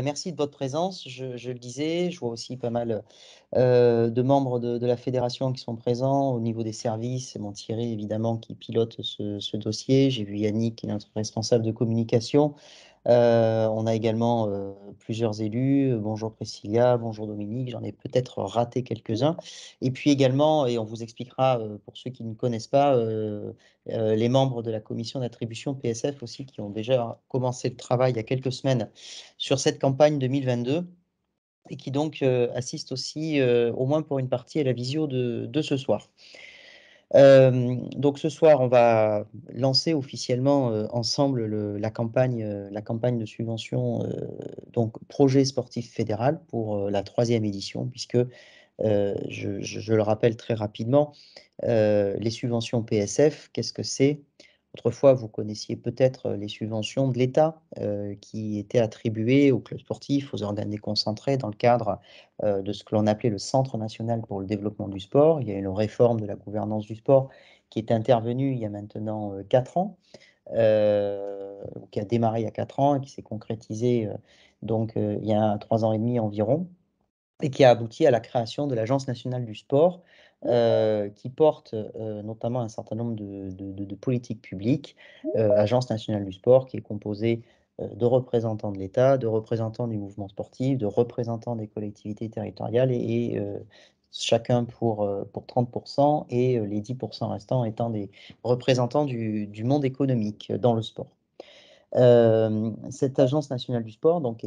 Merci de votre présence. Je le disais, je vois aussi pas mal, de membres de la fédération qui sont présents au niveau des services. C'est mon Thierry évidemment qui pilote ce dossier. J'ai vu Yannick qui est notre responsable de communication. On a également, plusieurs élus. Bonjour Priscilla, bonjour Dominique, j'en ai peut-être raté quelques-uns. Et puis également, et on vous expliquera, pour ceux qui ne connaissent pas, les membres de la commission d'attribution PSF aussi qui ont déjà commencé le travail il y a quelques semaines sur cette campagne 2022 et qui donc, assistent aussi, au moins pour une partie à la visio de ce soir. Donc ce soir, on va lancer officiellement, ensemble la campagne de subvention, donc projet sportif fédéral pour, la 3e édition puisque, je le rappelle très rapidement, les subventions PSF, qu'est-ce que c'est? Autrefois, vous connaissiez peut-être les subventions de l'État qui étaient attribuées aux clubs sportifs, aux organes déconcentrés dans le cadre de ce que l'on appelait le Centre national pour le développement du sport. Il y a une réforme de la gouvernance du sport qui est intervenue il y a maintenant 4 ans, qui a démarré il y a 4 ans et qui s'est concrétisée donc il y a 3 ans et demi environ et qui a abouti à la création de l'Agence nationale du sport, qui porte, notamment un certain nombre de politiques publiques. Agence nationale du sport qui est composée, de représentants de l'État, de représentants du mouvement sportif, de représentants des collectivités territoriales chacun pour 30 et les 10 restants étant des représentants du monde économique dans le sport. Cette agence nationale du sport donc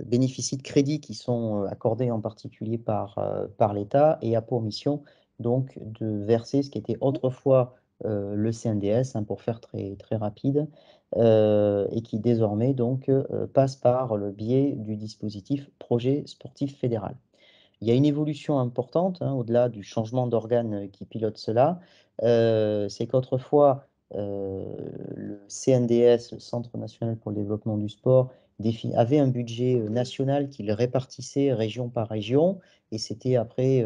bénéficie de crédits qui sont, accordés en particulier par l'État et a pour mission donc de verser ce qui était autrefois, le CNDS, hein, pour faire très, très rapide, et qui désormais donc, passe par le biais du dispositif projet sportif fédéral. Il y a une évolution importante, hein, au-delà du changement d'organe, qui pilote cela, c'est qu'autrefois, le CNDS, le Centre national pour le développement du sport, avait un budget, national qu'il répartissait région par région et c'était après,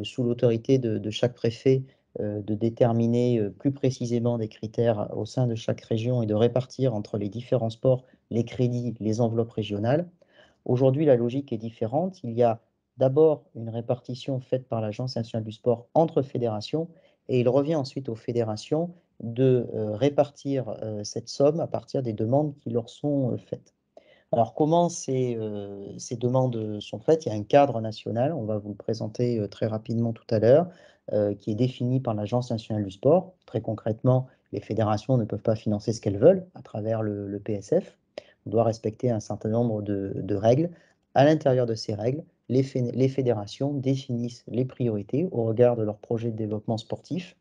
sous l'autorité de chaque préfet, de déterminer, plus précisément des critères au sein de chaque région et de répartir entre les différents sports les crédits, les enveloppes régionales. Aujourd'hui, la logique est différente. Il y a d'abord une répartition faite par l'Agence nationale du sport entre fédérations et il revient ensuite aux fédérations de répartir cette somme à partir des demandes qui leur sont faites. Alors comment ces demandes sont faites? Il y a un cadre national, on va vous le présenter très rapidement tout à l'heure, qui est défini par l'Agence nationale du sport. Très concrètement, les fédérations ne peuvent pas financer ce qu'elles veulent à travers le PSF. On doit respecter un certain nombre de règles. À l'intérieur de ces règles, les fédérations définissent les priorités au regard de leur projet de développement sportif.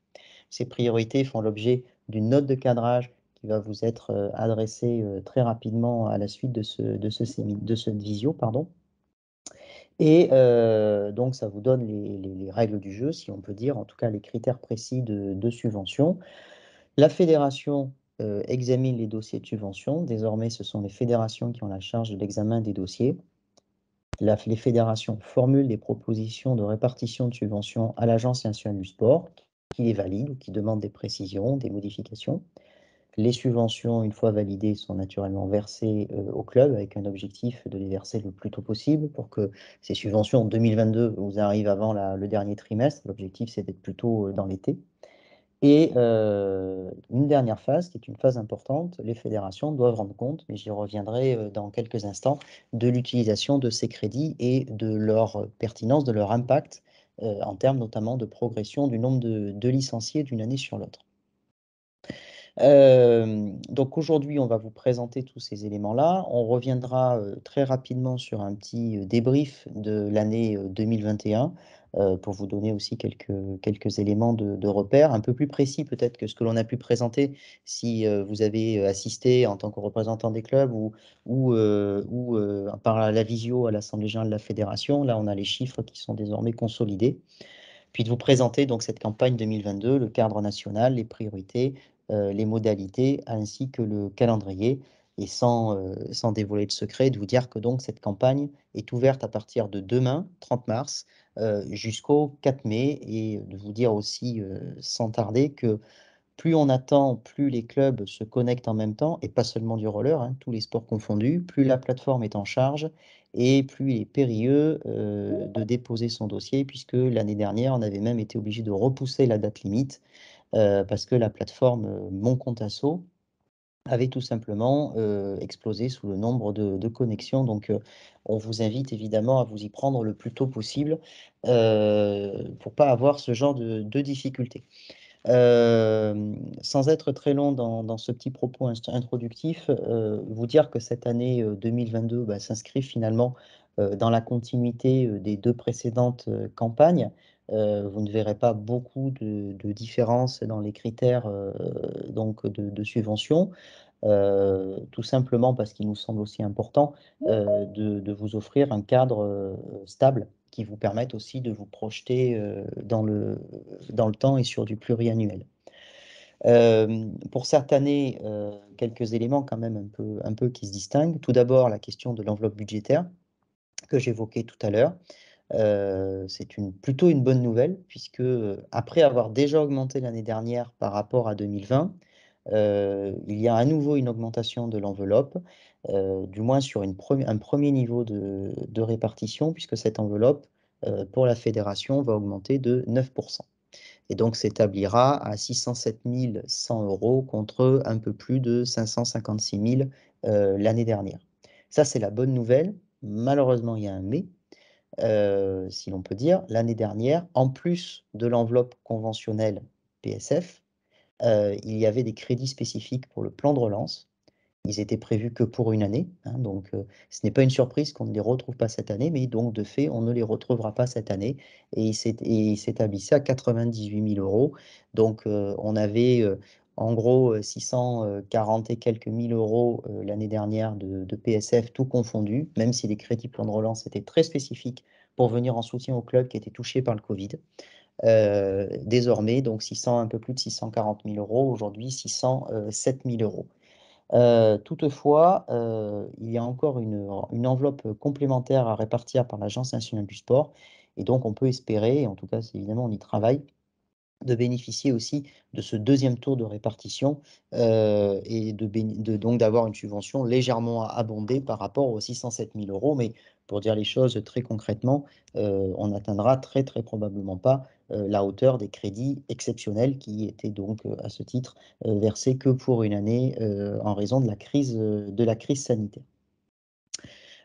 Ces priorités font l'objet d'une note de cadrage qui va vous être adressée très rapidement à la suite de cette visio, pardon. Et donc ça vous donne les règles du jeu, si on peut dire, en tout cas les critères précis de subvention. La fédération examine les dossiers de subvention. Désormais, ce sont les fédérations qui ont la charge de l'examen des dossiers. Les fédérations formulent des propositions de répartition de subventions à l'Agence nationale du sport, qui les valide ou qui demande des précisions, des modifications. Les subventions, une fois validées, sont naturellement versées au club avec un objectif de les verser le plus tôt possible pour que ces subventions en 2022 vous arrivent avant le dernier trimestre. L'objectif, c'est d'être plutôt dans l'été. Et une dernière phase, qui est une phase importante, les fédérations doivent rendre compte, mais j'y reviendrai dans quelques instants, de l'utilisation de ces crédits et de leur pertinence, de leur impact en termes notamment de progression du nombre de licenciés d'une année sur l'autre. Donc aujourd'hui, on va vous présenter tous ces éléments-là. On reviendra, très rapidement sur un petit, débrief de l'année, 2021, pour vous donner aussi quelques éléments de repère, un peu plus précis peut-être que ce que l'on a pu présenter si, vous avez, assisté en tant que représentant des clubs ou par la visio à l'assemblée générale de la fédération. Là, on a les chiffres qui sont désormais consolidés. Puis de vous présenter donc cette campagne 2022, le cadre national, les priorités, les modalités ainsi que le calendrier et sans dévoiler de secret, de vous dire que donc cette campagne est ouverte à partir de demain, 30 mars, jusqu'au 4 mai et de vous dire aussi, sans tarder que plus on attend, plus les clubs se connectent en même temps, et pas seulement du roller, hein, tous les sports confondus, plus la plateforme est en charge et plus il est périlleux de déposer son dossier, puisque l'année dernière, on avait même été obligé de repousser la date limite parce que la plateforme Mon Compte Asso avait tout simplement explosé sous le nombre de connexions. Donc, on vous invite évidemment à vous y prendre le plus tôt possible pour pas avoir ce genre de difficultés. Sans être très long dans ce petit propos introductif, vous dire que cette année 2022 bah, s'inscrit finalement dans la continuité des 2 précédentes campagnes. Vous ne verrez pas beaucoup de différences dans les critères donc de subvention. Tout simplement parce qu'il nous semble aussi important de vous offrir un cadre stable qui vous permette aussi de vous projeter dans le temps et sur du pluriannuel. Pour cette année, quelques éléments quand même un peu qui se distinguent. Tout d'abord, la question de l'enveloppe budgétaire que j'évoquais tout à l'heure. C'est plutôt une bonne nouvelle puisque, après avoir déjà augmenté l'année dernière par rapport à 2020, il y a à nouveau une augmentation de l'enveloppe, du moins sur un premier niveau de répartition puisque cette enveloppe, pour la fédération va augmenter de 9 et donc s'établira à 607 100 € contre un peu plus de 556 000 l'année dernière. Ça, c'est la bonne nouvelle. Malheureusement, il y a un mais, si l'on peut dire. L'année dernière, en plus de l'enveloppe conventionnelle PSF, il y avait des crédits spécifiques pour le plan de relance. Ils étaient prévus que pour une année, hein, donc ce n'est pas une surprise qu'on ne les retrouve pas cette année, mais donc de fait, on ne les retrouvera pas cette année et il s'établissait à 98 000 €. Donc on avait en gros 640 et quelques mille euros l'année dernière de PSF, tout confondu, même si les crédits plan de relance étaient très spécifiques pour venir en soutien aux clubs qui étaient touchés par le Covid. Désormais, donc 600, un peu plus de 640 000 €, aujourd'hui 607 000 €. Toutefois, il y a encore une enveloppe complémentaire à répartir par l'Agence nationale du sport et donc on peut espérer, et en tout cas, c'est évidemment on y travaille, de bénéficier aussi de ce deuxième tour de répartition et donc d'avoir une subvention légèrement abondée par rapport aux 607 000 €. Mais pour dire les choses très concrètement, on n'atteindra très très probablement pas la hauteur des crédits exceptionnels qui étaient donc à ce titre versés que pour une année en raison de la crise sanitaire.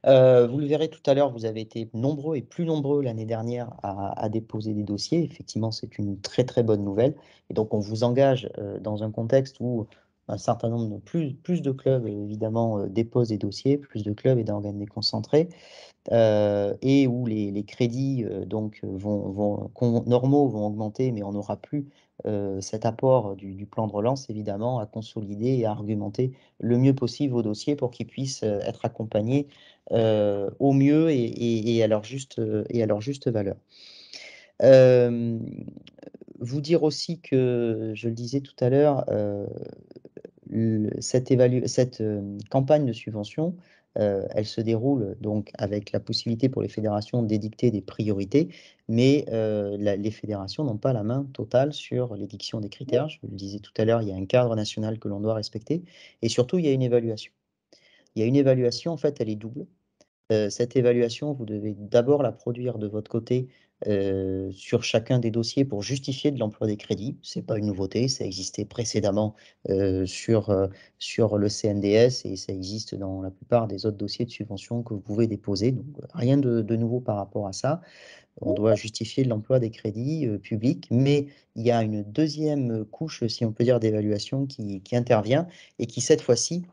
Vous le verrez tout à l'heure, vous avez été nombreux et plus nombreux l'année dernière à déposer des dossiers. Effectivement, c'est une très, très bonne nouvelle et donc on vous engage, dans un contexte où un certain nombre de plus de clubs évidemment, déposent des dossiers, plus de clubs et d'organes déconcentrés et où les crédits donc normaux vont augmenter, mais on n'aura plus cet apport du plan de relance évidemment à consolider et à argumenter le mieux possible vos dossiers pour qu'ils puissent être accompagnés au mieux et à leur juste valeur. Euh, Vous dire aussi que, je le disais tout à l'heure, cette campagne de subvention, elle se déroule donc avec la possibilité pour les fédérations d'édicter des priorités, mais les fédérations n'ont pas la main totale sur l'édiction des critères. Je le disais tout à l'heure, il y a un cadre national que l'on doit respecter et surtout, il y a une évaluation. Il y a une évaluation, en fait, elle est double. Cette évaluation, vous devez d'abord la produire de votre côté, sur chacun des dossiers pour justifier de l'emploi des crédits. C'est pas une nouveauté, ça existait précédemment, sur le CNDS et ça existe dans la plupart des autres dossiers de subvention que vous pouvez déposer, donc rien de nouveau par rapport à ça. On doit justifier de l'emploi des crédits, publics, mais il y a une deuxième couche, si on peut dire, d'évaluation qui intervient et qui cette fois-ci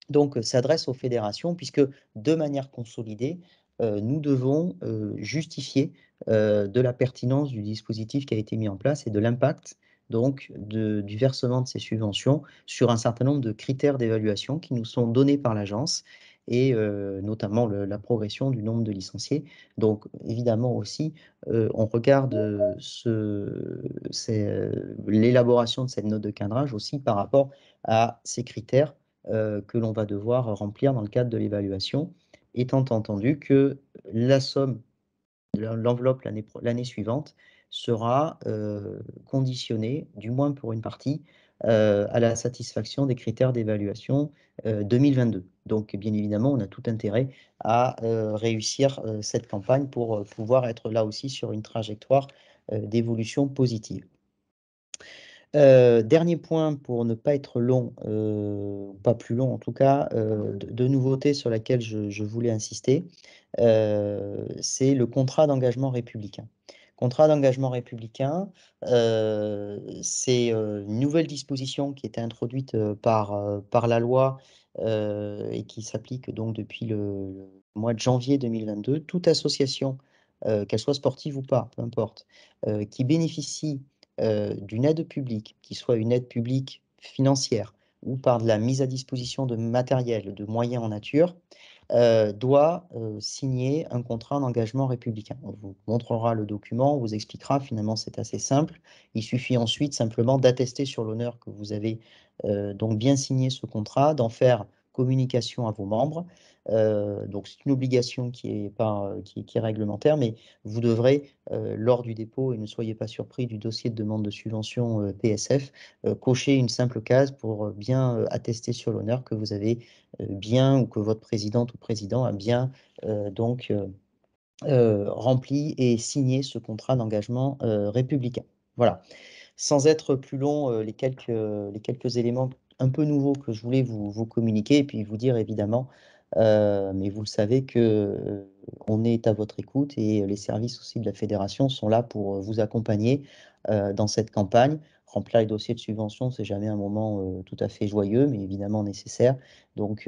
donc, s'adresse aux fédérations puisque de manière consolidée, nous devons, justifier, de la pertinence du dispositif qui a été mis en place et de l'impact donc du versement de ces subventions sur un certain nombre de critères d'évaluation qui nous sont donnés par l'agence et notamment la progression du nombre de licenciés. Donc évidemment aussi, on regarde, l'élaboration de cette note de cadrage aussi par rapport à ces critères que l'on va devoir remplir dans le cadre de l'évaluation, étant entendu que la somme de l'enveloppe l'année suivante sera conditionnée, du moins pour une partie, à la satisfaction des critères d'évaluation 2022. Donc, bien évidemment, on a tout intérêt à réussir cette campagne pour pouvoir être là aussi sur une trajectoire d'évolution positive. Dernier point pour ne pas être long, pas plus long en tout cas, de nouveautés sur laquelle je voulais insister, c'est le contrat d'engagement républicain. Contrat d'engagement républicain, c'est, une nouvelle disposition qui était introduite, par la loi, et qui s'applique donc depuis le mois de janvier 2022. Toute association, qu'elle soit sportive ou pas, peu importe, qui bénéficie d'une aide publique, qui soit une aide publique financière ou par de la mise à disposition de matériel, de moyens en nature, doit signer un contrat d'engagement républicain. On vous montrera le document, on vous expliquera, finalement c'est assez simple. Il suffit ensuite simplement d'attester sur l'honneur que vous avez donc bien signé ce contrat, d'en faire communication à vos membres. Donc c'est une obligation qui est, pas, qui est réglementaire, mais vous devrez, lors du dépôt, et ne soyez pas surpris du dossier de demande de subvention PSF, cocher une simple case pour bien attester sur l'honneur que vous avez bien, ou que votre présidente ou président a bien donc rempli et signé ce contrat d'engagement républicain. Voilà. Sans être plus long, les quelques éléments un peu nouveaux que je voulais vous communiquer et puis vous dire évidemment, mais vous le savez que, on est à votre écoute et les services aussi de la fédération sont là pour, vous accompagner, dans cette campagne. Remplir les dossiers de subvention, c'est jamais un moment, tout à fait joyeux, mais évidemment nécessaire. Donc,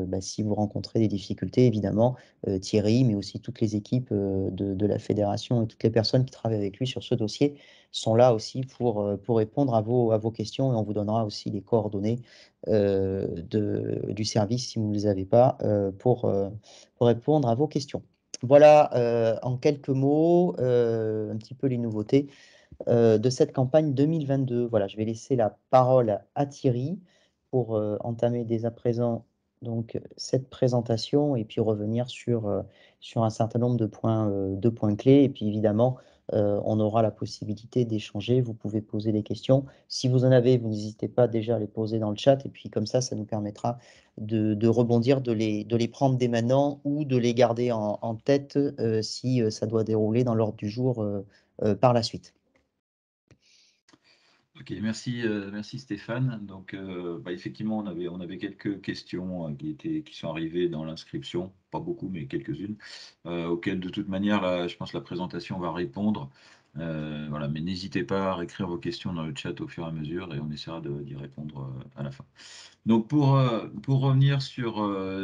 bah, si vous rencontrez des difficultés, évidemment, Thierry, mais aussi toutes les équipes, de la fédération et toutes les personnes qui travaillent avec lui sur ce dossier sont là aussi pour répondre à vos questions, et on vous donnera aussi les coordonnées du service si vous ne les avez pas pour répondre à vos questions. Voilà en quelques mots un petit peu les nouveautés de cette campagne 2022. Voilà, je vais laisser la parole à Thierry pour entamer dès à présent donc cette présentation et puis revenir sur un certain nombre de points clés. Et puis évidemment, on aura la possibilité d'échanger. Vous pouvez poser des questions. Si vous en avez, vous n'hésitez pas déjà à les poser dans le chat. Et puis comme ça nous permettra de rebondir, de les prendre dès maintenant ou de les garder en tête si ça doit dérouler dans l'ordre du jour par la suite. Ok, merci, merci Stéphane. Donc, effectivement, on avait quelques questions qui sont arrivées dans l'inscription, pas beaucoup, mais quelques-unes, auxquelles de toute manière, là, je pense que la présentation va répondre. Voilà, mais n'hésitez pas à écrire vos questions dans le chat au fur et à mesure et on essaiera d'y répondre à la fin. Donc, pour revenir sur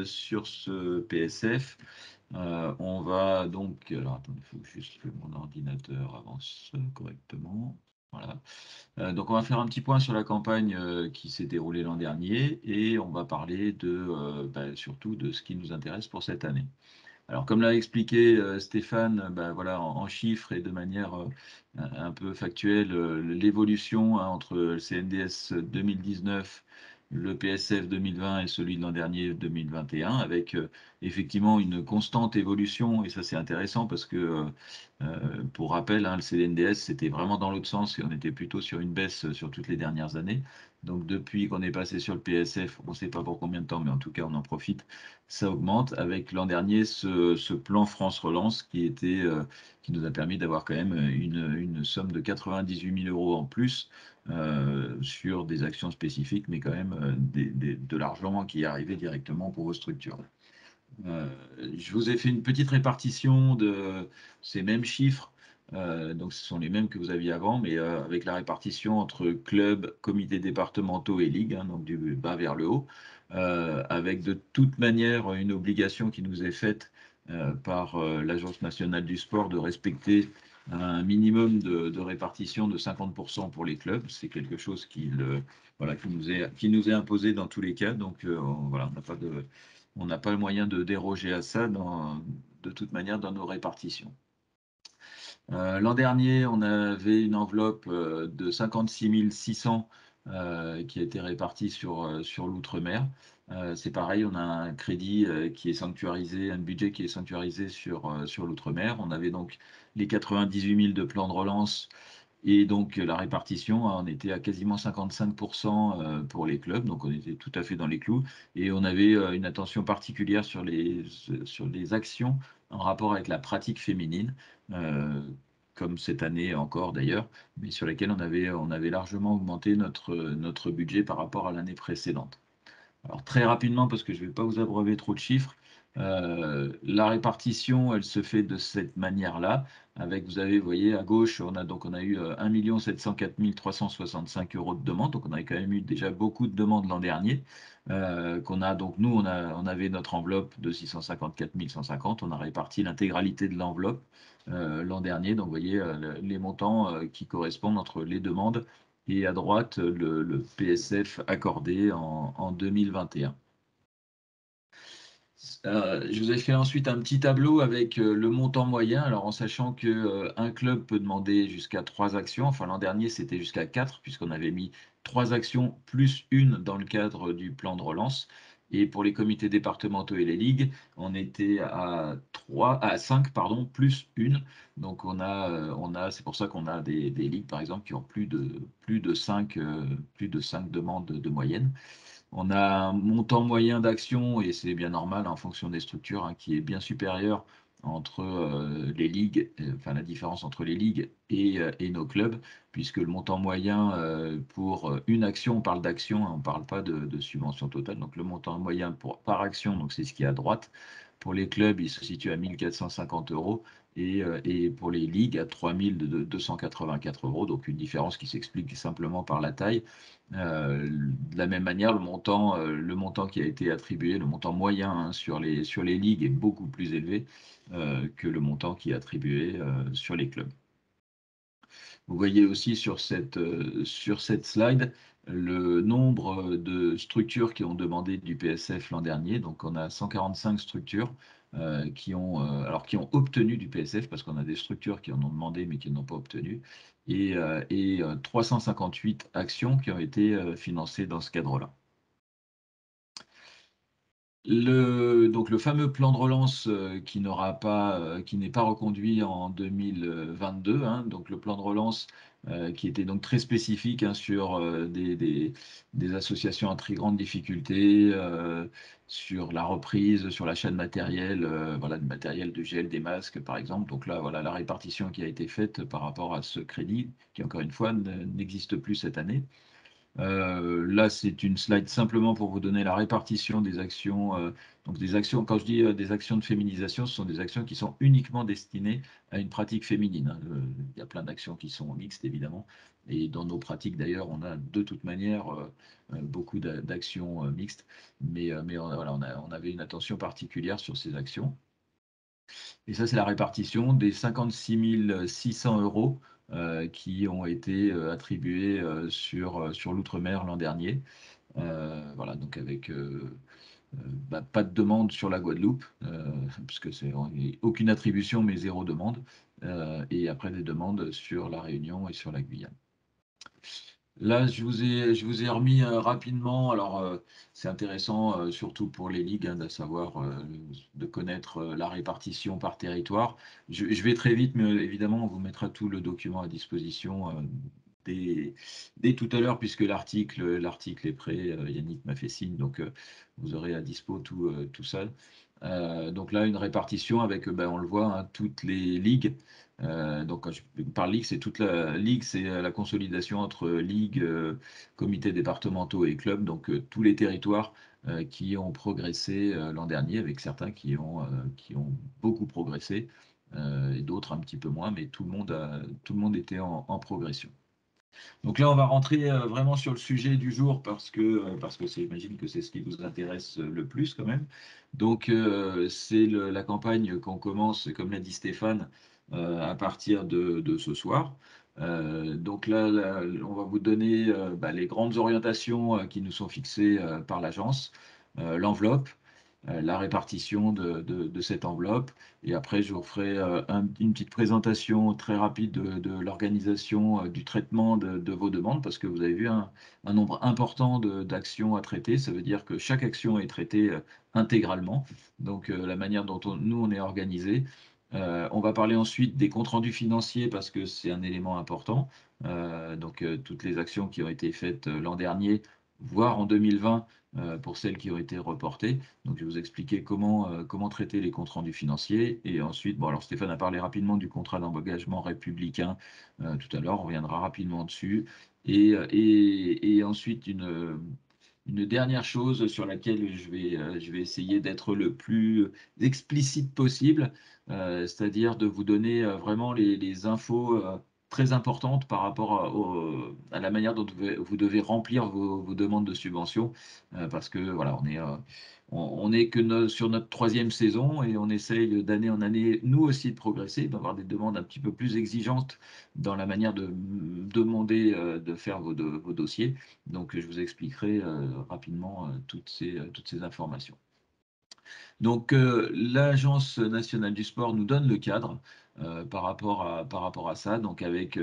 ce PSF, on va donc. Alors, attendez, il faut juste que mon ordinateur avance correctement. Voilà. Donc on va faire un petit point sur la campagne qui s'est déroulée l'an dernier et on va parler surtout de ce qui nous intéresse pour cette année. Alors comme l'a expliqué Stéphane, voilà, en chiffres et de manière un peu factuelle, l'évolution entre le CNDS 2019, le PSF 2020 et celui de l'an dernier 2021, avec effectivement une constante évolution, et ça c'est intéressant parce que, pour rappel, hein, le CNDS c'était vraiment dans l'autre sens et on était plutôt sur une baisse sur toutes les dernières années. Donc depuis qu'on est passé sur le PSF, on ne sait pas pour combien de temps, mais en tout cas on en profite, ça augmente avec l'an dernier ce plan France Relance qui nous a permis d'avoir quand même une somme de 98 000 euros en plus sur des actions spécifiques, mais quand même de l'argent qui est arrivé directement pour vos structures. Euh, je vous ai fait une petite répartition de ces mêmes chiffres. Donc ce sont les mêmes que vous aviez avant, mais avec la répartition entre clubs, comités départementaux et ligues, hein, donc du bas vers le haut, avec de toute manière une obligation qui nous est faite par l'Agence nationale du sport de respecter un minimum de répartition de 50% pour les clubs. C'est quelque chose voilà, qui nous est imposé dans tous les cas. Donc voilà, on n'a pas le moyen de déroger à ça de toute manière dans nos répartitions. L'an dernier, on avait une enveloppe de 56 600 qui a été répartie sur l'outre-mer. C'est pareil, on a un crédit qui est sanctuarisé, un budget qui est sanctuarisé sur l'outre-mer. On avait donc les 98 000 de plan de relance Et donc, la répartition, on était à quasiment 55 pour les clubs, donc on était tout à fait dans les clous et on avait, une attention particulière sur les actions en rapport avec la pratique féminine, heu, comme cette année encore d'ailleurs, mais sur lesquelles on avait largement augmenté notre budget par rapport à l'année précédente. Alors très rapidement, parce que je ne vais pas vous abreuver trop de chiffres, la répartition, elle se fait de cette manière-là, avec vous voyez à gauche, on a eu, 1 704 365 € de demandes, donc on avait quand même eu déjà beaucoup de demandes l'an dernier, qu'on a donc nous, on avait notre enveloppe de 654 150, on a réparti l'intégralité de l'enveloppe, l'an dernier. Donc vous voyez, les montants, qui correspondent entre les demandes et à droite, le PSF accordé en 2021. Je vous ai fait ensuite un petit tableau avec, le montant moyen, alors en sachant que, un club peut demander jusqu'à 3 actions. Enfin, l'an dernier, c'était jusqu'à 4 puisqu'on avait mis 3 actions plus une dans le cadre du plan de relance, et pour les comités départementaux et les ligues, on était à 5 pardon, plus une. Donc c'est pour ça qu'on a des ligues, par exemple, qui ont plus de 5 demandes de moyenne. On a un montant moyen d'actions, et c'est bien normal en fonction des structures, hein, qui est bien supérieur entre les ligues, enfin la différence entre les ligues et nos clubs, puisque le montant moyen pour une action, on parle d'action, hein, on ne parle pas de subvention totale, donc le montant moyen par action, donc c'est ce qui est à droite. Pour les clubs, il se situe à 1 450 € et pour les ligues à 3 284 €, donc une différence qui s'explique simplement par la taille. De la même manière, le montant qui a été attribué, le montant moyen, hein, sur les ligues est beaucoup plus élevé que le montant qui est attribué sur les clubs. Vous voyez aussi sur cette slide le nombre de structures qui ont demandé du PSF l'an dernier. Donc on a 145 structures qui ont obtenu du PSF, parce qu'on a des structures qui en ont demandé mais qui n'ont pas obtenu, et 358 actions qui ont été financées dans ce cadre-là. Donc le fameux plan de relance, qui n'est pas reconduit en 2022, hein, donc le plan de relance, qui était donc très spécifique, hein, sur, des associations en très grande difficulté, sur la reprise, sur l'achat de matériel, voilà, de matériel de gel, des masques par exemple. Donc là, voilà la répartition qui a été faite par rapport à ce crédit qui, encore une fois, n'existe plus cette année. Là, c'est une slide simplement pour vous donner la répartition des actions. Donc des actions, quand je dis des actions de féminisation, ce sont des actions qui sont uniquement destinées à une pratique féminine, hein. Il y a plein d'actions qui sont mixtes, évidemment. Et dans nos pratiques, d'ailleurs, on a de toute manière beaucoup d'actions mixtes. Mais voilà, on avait une attention particulière sur ces actions. Et ça, c'est la répartition des 56 600 € qui ont été attribués sur l'outre-mer l'an dernier. Voilà, donc avec pas de demande sur la Guadeloupe, puisque c'est aucune attribution, mais zéro demande. Et après des demandes sur la Réunion et sur la Guyane. Là, je vous ai remis rapidement. Alors, c'est intéressant, surtout pour les ligues, hein, de connaître la répartition par territoire. Je vais très vite, mais évidemment, on vous mettra tout le document à disposition dès, dès tout à l'heure, puisque l'article est prêt. Yannick m'a fait signe, donc vous aurez à dispo tout ça. Donc là, une répartition avec, ben, on le voit, hein, toutes les ligues. Donc quand je parle ligue, c'est toute la ligue, c'est la consolidation entre ligues, comités départementaux et clubs, donc tous les territoires qui ont progressé l'an dernier, avec certains qui ont beaucoup progressé, et d'autres un petit peu moins, mais tout le monde était en progression. Donc là, on va rentrer vraiment sur le sujet du jour, parce que j'imagine que c'est ce qui vous intéresse le plus quand même. Donc c'est la campagne qu'on commence, comme l'a dit Stéphane, à partir de ce soir. Donc là, on va vous donner les grandes orientations qui nous sont fixées par l'agence, l'enveloppe, la répartition de cette enveloppe. Et après, je vous ferai une petite présentation très rapide de l'organisation du traitement de vos demandes, parce que vous avez vu un nombre important d'actions à traiter. Ça veut dire que chaque action est traitée intégralement. Donc, la manière dont nous, on est organisé, On va parler ensuite des comptes rendus financiers parce que c'est un élément important. Toutes les actions qui ont été faites l'an dernier, voire en 2020, pour celles qui ont été reportées. Donc, je vais vous expliquer comment traiter les comptes rendus financiers. Et ensuite, bon, alors Stéphane a parlé rapidement du contrat d'engagement républicain tout à l'heure. On reviendra rapidement dessus. Et ensuite, une dernière chose sur laquelle je vais essayer d'être le plus explicite possible, c'est-à-dire de vous donner vraiment les infos très importantes par rapport à la manière dont vous devez remplir vos demandes de subvention, parce que voilà, on est que sur notre troisième saison et on essaye d'année en année, nous aussi, de progresser, d'avoir des demandes un petit peu plus exigeantes dans la manière de demander de faire vos dossiers. Donc, je vous expliquerai rapidement toutes ces informations. Donc, l'Agence nationale du sport nous donne le cadre par rapport à ça, donc avec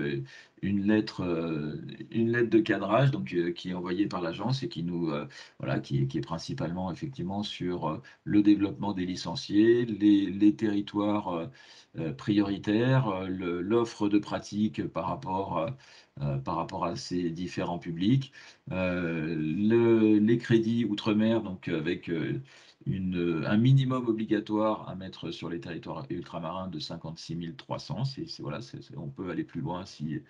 une lettre de cadrage donc, qui est envoyée par l'agence et voilà, qui est principalement effectivement sur le développement des licenciés, les territoires prioritaires, l'offre de pratique par rapport à ces différents publics, les crédits outre-mer, donc avec un minimum obligatoire à mettre sur les territoires ultramarins de 56 300. Voilà, on peut aller plus loin si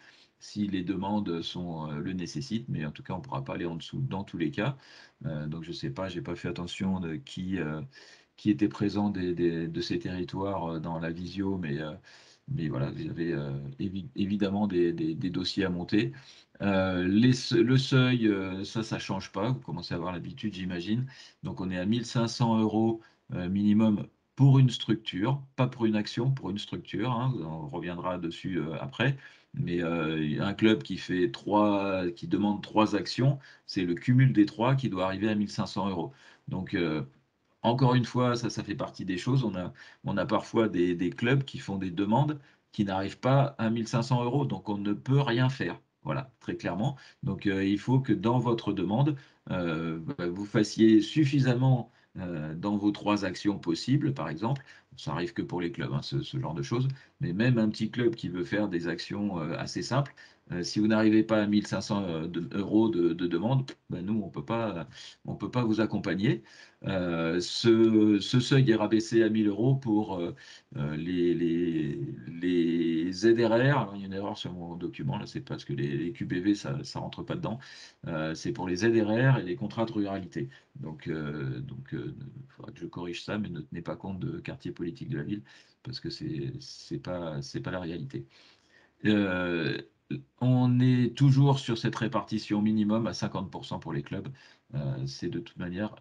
les demandes le nécessitent, mais en tout cas, on ne pourra pas aller en dessous dans tous les cas. Donc, je ne sais pas, je n'ai pas fait attention de qui était présent de ces territoires dans la visio, mais voilà, vous avez évidemment des dossiers à monter. Le seuil, ça ne change pas. Vous commencez à avoir l'habitude, j'imagine. Donc, on est à 1500 euros minimum pour une structure, pas pour une action, pour une structure, hein. On reviendra dessus après. Mais un club qui demande trois actions, c'est le cumul des trois qui doit arriver à 1500 euros. Donc, encore une fois, ça fait partie des choses. On a parfois des clubs qui font des demandes qui n'arrivent pas à 1500 euros, donc on ne peut rien faire. Voilà, très clairement. Donc il faut que dans votre demande, vous fassiez suffisamment dans vos trois actions possibles, par exemple. Ça arrive que pour les clubs, hein, ce genre de choses. Mais même un petit club qui veut faire des actions assez simples, si vous n'arrivez pas à 1500 euros de demande, ben nous, on peut pas vous accompagner. Ce seuil est rabaissé à 1000 euros pour les ZRR. Alors, il y a une erreur sur mon document, là, c'est parce que les QPV, ça ne rentre pas dedans. C'est pour les ZRR et les contrats de ruralité. Donc, il faudra que je corrige ça, mais ne tenez pas compte de quartier politique de la ville, parce que c'est pas la réalité. Euh, on est toujours sur cette répartition minimum à 50% pour les clubs. C'est de toute manière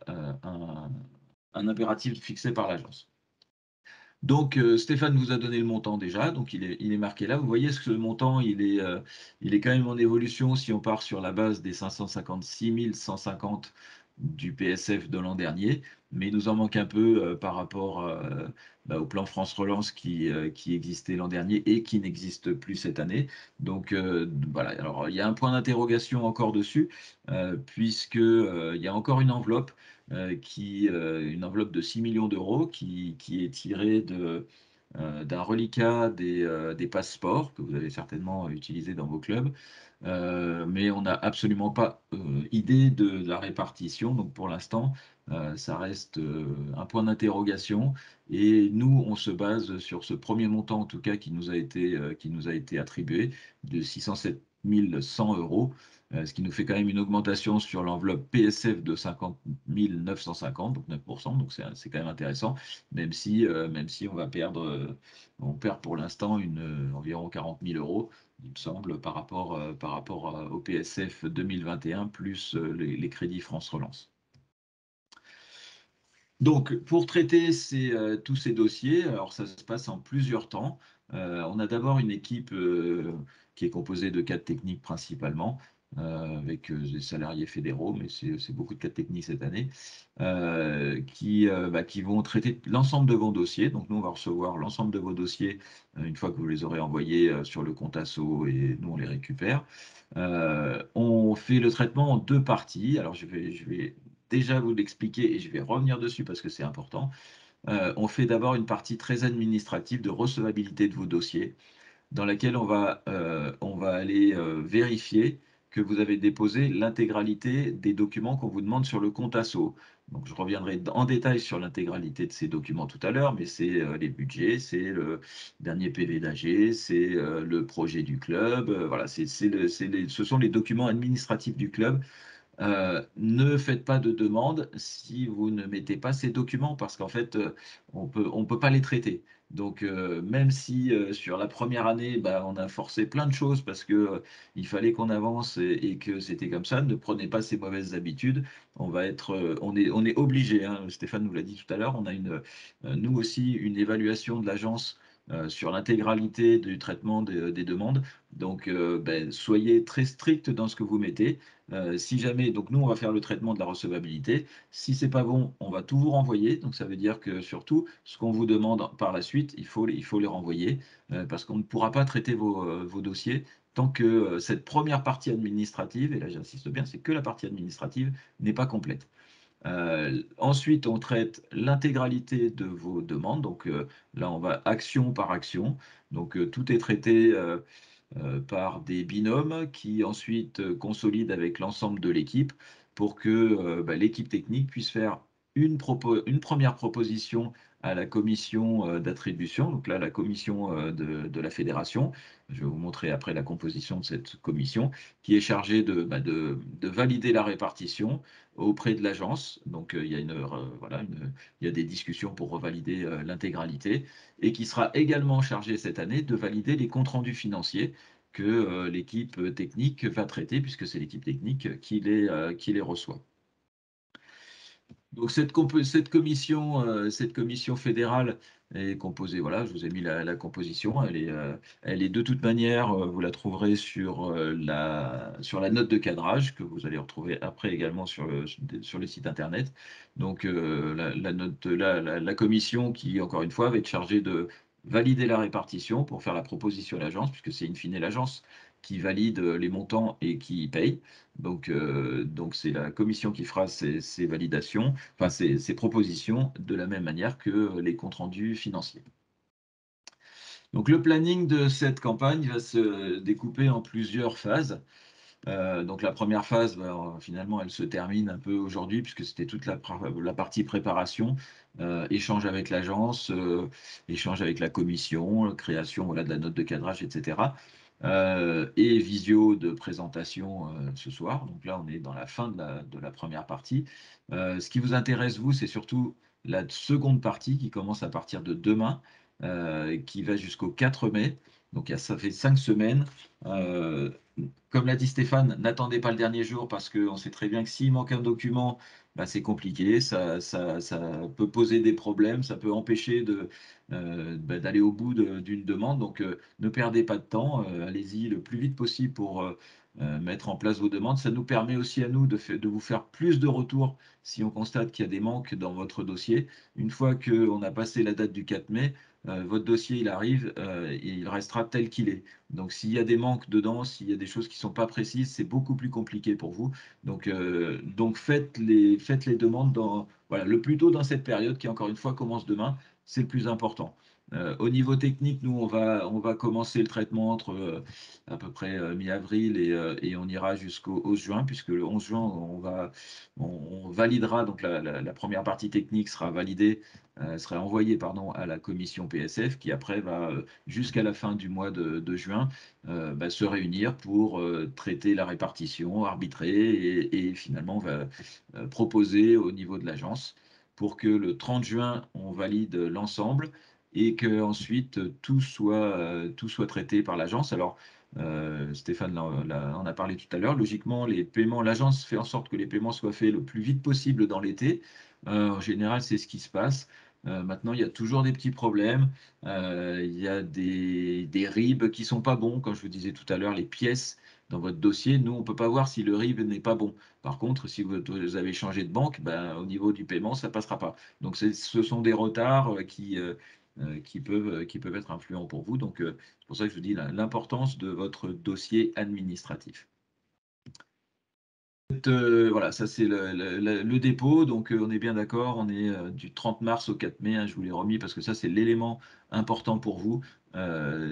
un impératif fixé par l'agence. Donc, Stéphane vous a donné le montant déjà, donc il est marqué là. Vous voyez ce que le montant, il est quand même en évolution si on part sur la base des 556 150 du PSF de l'an dernier, mais il nous en manque un peu par rapport au plan France Relance qui existait l'an dernier et qui n'existe plus cette année. Donc, voilà, alors il y a un point d'interrogation encore dessus, puisque il y a encore une enveloppe une enveloppe de 6 millions d'euros qui est tirée d'un reliquat des passeports que vous avez certainement utilisé dans vos clubs. Mais on n'a absolument pas idée de la répartition. Donc pour l'instant, ça reste un point d'interrogation. Et nous, on se base sur ce premier montant, en tout cas, qui nous a été attribué de 607 100 euros, ce qui nous fait quand même une augmentation sur l'enveloppe PSF de 50 950, donc 9%. Donc c'est quand même intéressant, même si on perd pour l'instant environ 40 000 euros il me semble, par rapport au PSF 2021, plus les crédits France Relance. Donc, pour traiter tous ces dossiers, alors ça se passe en plusieurs temps. On a d'abord une équipe qui est composée de cadres techniques principalement, avec des salariés fédéraux, mais c'est beaucoup de cadres techniques cette année, qui vont traiter l'ensemble de vos dossiers. Donc, nous, on va recevoir l'ensemble de vos dossiers une fois que vous les aurez envoyés sur le compte ASSO et nous, on les récupère. On fait le traitement en deux parties. Alors, je vais déjà vous l'expliquer et je vais revenir dessus parce que c'est important. on fait d'abord une partie très administrative de recevabilité de vos dossiers, dans laquelle on va aller vérifier que vous avez déposé l'intégralité des documents qu'on vous demande sur le compte asso. Donc, je reviendrai en détail sur l'intégralité de ces documents tout à l'heure, mais c'est les budgets, c'est le dernier PV d'AG, c'est le projet du club, voilà, ce sont les documents administratifs du club. Ne faites pas de demande si vous ne mettez pas ces documents parce qu'en fait, on peut pas les traiter. Donc, même si sur la première année, bah, on a forcé plein de choses parce que il fallait qu'on avance et que c'était comme ça, ne prenez pas ces mauvaises habitudes. On est obligé, hein, Stéphane nous l'a dit tout à l'heure, on a nous aussi une évaluation de l'agence sur l'intégralité du traitement des demandes. Donc, ben, soyez très strict dans ce que vous mettez. Si jamais, donc nous, on va faire le traitement de la recevabilité. Si c'est pas bon, on va tout vous renvoyer. Donc ça veut dire que surtout, ce qu'on vous demande par la suite, il faut les renvoyer parce qu'on ne pourra pas traiter vos dossiers tant que cette première partie administrative, et là j'insiste bien, c'est que la partie administrative n'est pas complète. Ensuite, on traite l'intégralité de vos demandes. Donc là, on va action par action. Donc tout est traité par des binômes qui ensuite consolident avec l'ensemble de l'équipe pour que bah, l'équipe technique puisse faire une première proposition à la commission d'attribution, donc là la commission de la fédération. Je vais vous montrer après la composition de cette commission qui est chargée de valider la répartition auprès de l'agence. Donc il y a il y a des discussions pour revalider l'intégralité et qui sera également chargée cette année de valider les comptes rendus financiers que l'équipe technique va traiter, puisque c'est l'équipe technique qui les reçoit. Donc cette commission fédérale est composée, voilà, je vous ai mis la composition, elle est de toute manière, vous la trouverez sur la note de cadrage que vous allez retrouver après également sur le site internet. Donc la commission qui, encore une fois, va être chargée de valider la répartition pour faire la proposition à l'agence, puisque c'est in fine l'agence qui valide les montants et qui paye. Donc c'est la commission qui fera ces validations, enfin ces propositions de la même manière que les comptes rendus financiers. Donc le planning de cette campagne va se découper en plusieurs phases. Donc la première phase, finalement, elle se termine un peu aujourd'hui puisque c'était toute la partie préparation, échange avec l'agence, échange avec la commission, création voilà, de la note de cadrage, etc. Et visio de présentation ce soir. Donc là, on est dans la fin de la première partie. Ce qui vous intéresse, vous, c'est surtout la seconde partie qui commence à partir de demain, qui va jusqu'au 4 mai. Donc ça fait 5 semaines. Euh, Comme l'a dit Stéphane, n'attendez pas le dernier jour parce qu'on sait très bien que s'il manque un document, bah, c'est compliqué, ça peut poser des problèmes, ça peut empêcher d'aller au bout d'une demande. Donc ne perdez pas de temps, allez-y le plus vite possible pour mettre en place vos demandes. Ça nous permet aussi à nous de vous faire plus de retours si on constate qu'il y a des manques dans votre dossier. Une fois qu'on a passé la date du 4 mai, votre dossier il arrive et il restera tel qu'il est. Donc s'il y a des manques dedans, s'il y a des choses qui ne sont pas précises, c'est beaucoup plus compliqué pour vous. Donc faites les demandes voilà, le plus tôt dans cette période qui, encore une fois, commence demain, c'est le plus important. Au niveau technique, nous, on va commencer le traitement entre à peu près mi-avril et on ira jusqu'au 11 juin, puisque le 11 juin, on validera, donc la première partie technique sera validée, sera envoyée pardon, à la commission PSF, qui après va, jusqu'à la fin du mois de juin, bah, se réunir pour traiter la répartition, arbitrer et finalement va proposer au niveau de l'agence pour que le 30 juin, on valide l'ensemble et que ensuite tout soit traité par l'agence. Alors, Stéphane en a parlé tout à l'heure. Logiquement, les paiements, l'agence fait en sorte que les paiements soient faits le plus vite possible dans l'été. En général, c'est ce qui se passe. Maintenant, il y a toujours des petits problèmes. Il y a des RIB qui sont pas bons. Comme je vous disais tout à l'heure, les pièces dans votre dossier, nous, on peut pas voir si le RIB n'est pas bon. Par contre, si vous avez changé de banque, ben, au niveau du paiement, ça passera pas. Donc, ce sont des retards qui peuvent être influents pour vous. Donc, c'est pour ça que je vous dis l'importance de votre dossier administratif. voilà, ça c'est le dépôt. Donc on est bien d'accord, on est du 30 mars au 4 mai, hein, je vous l'ai remis parce que ça c'est l'élément important pour vous.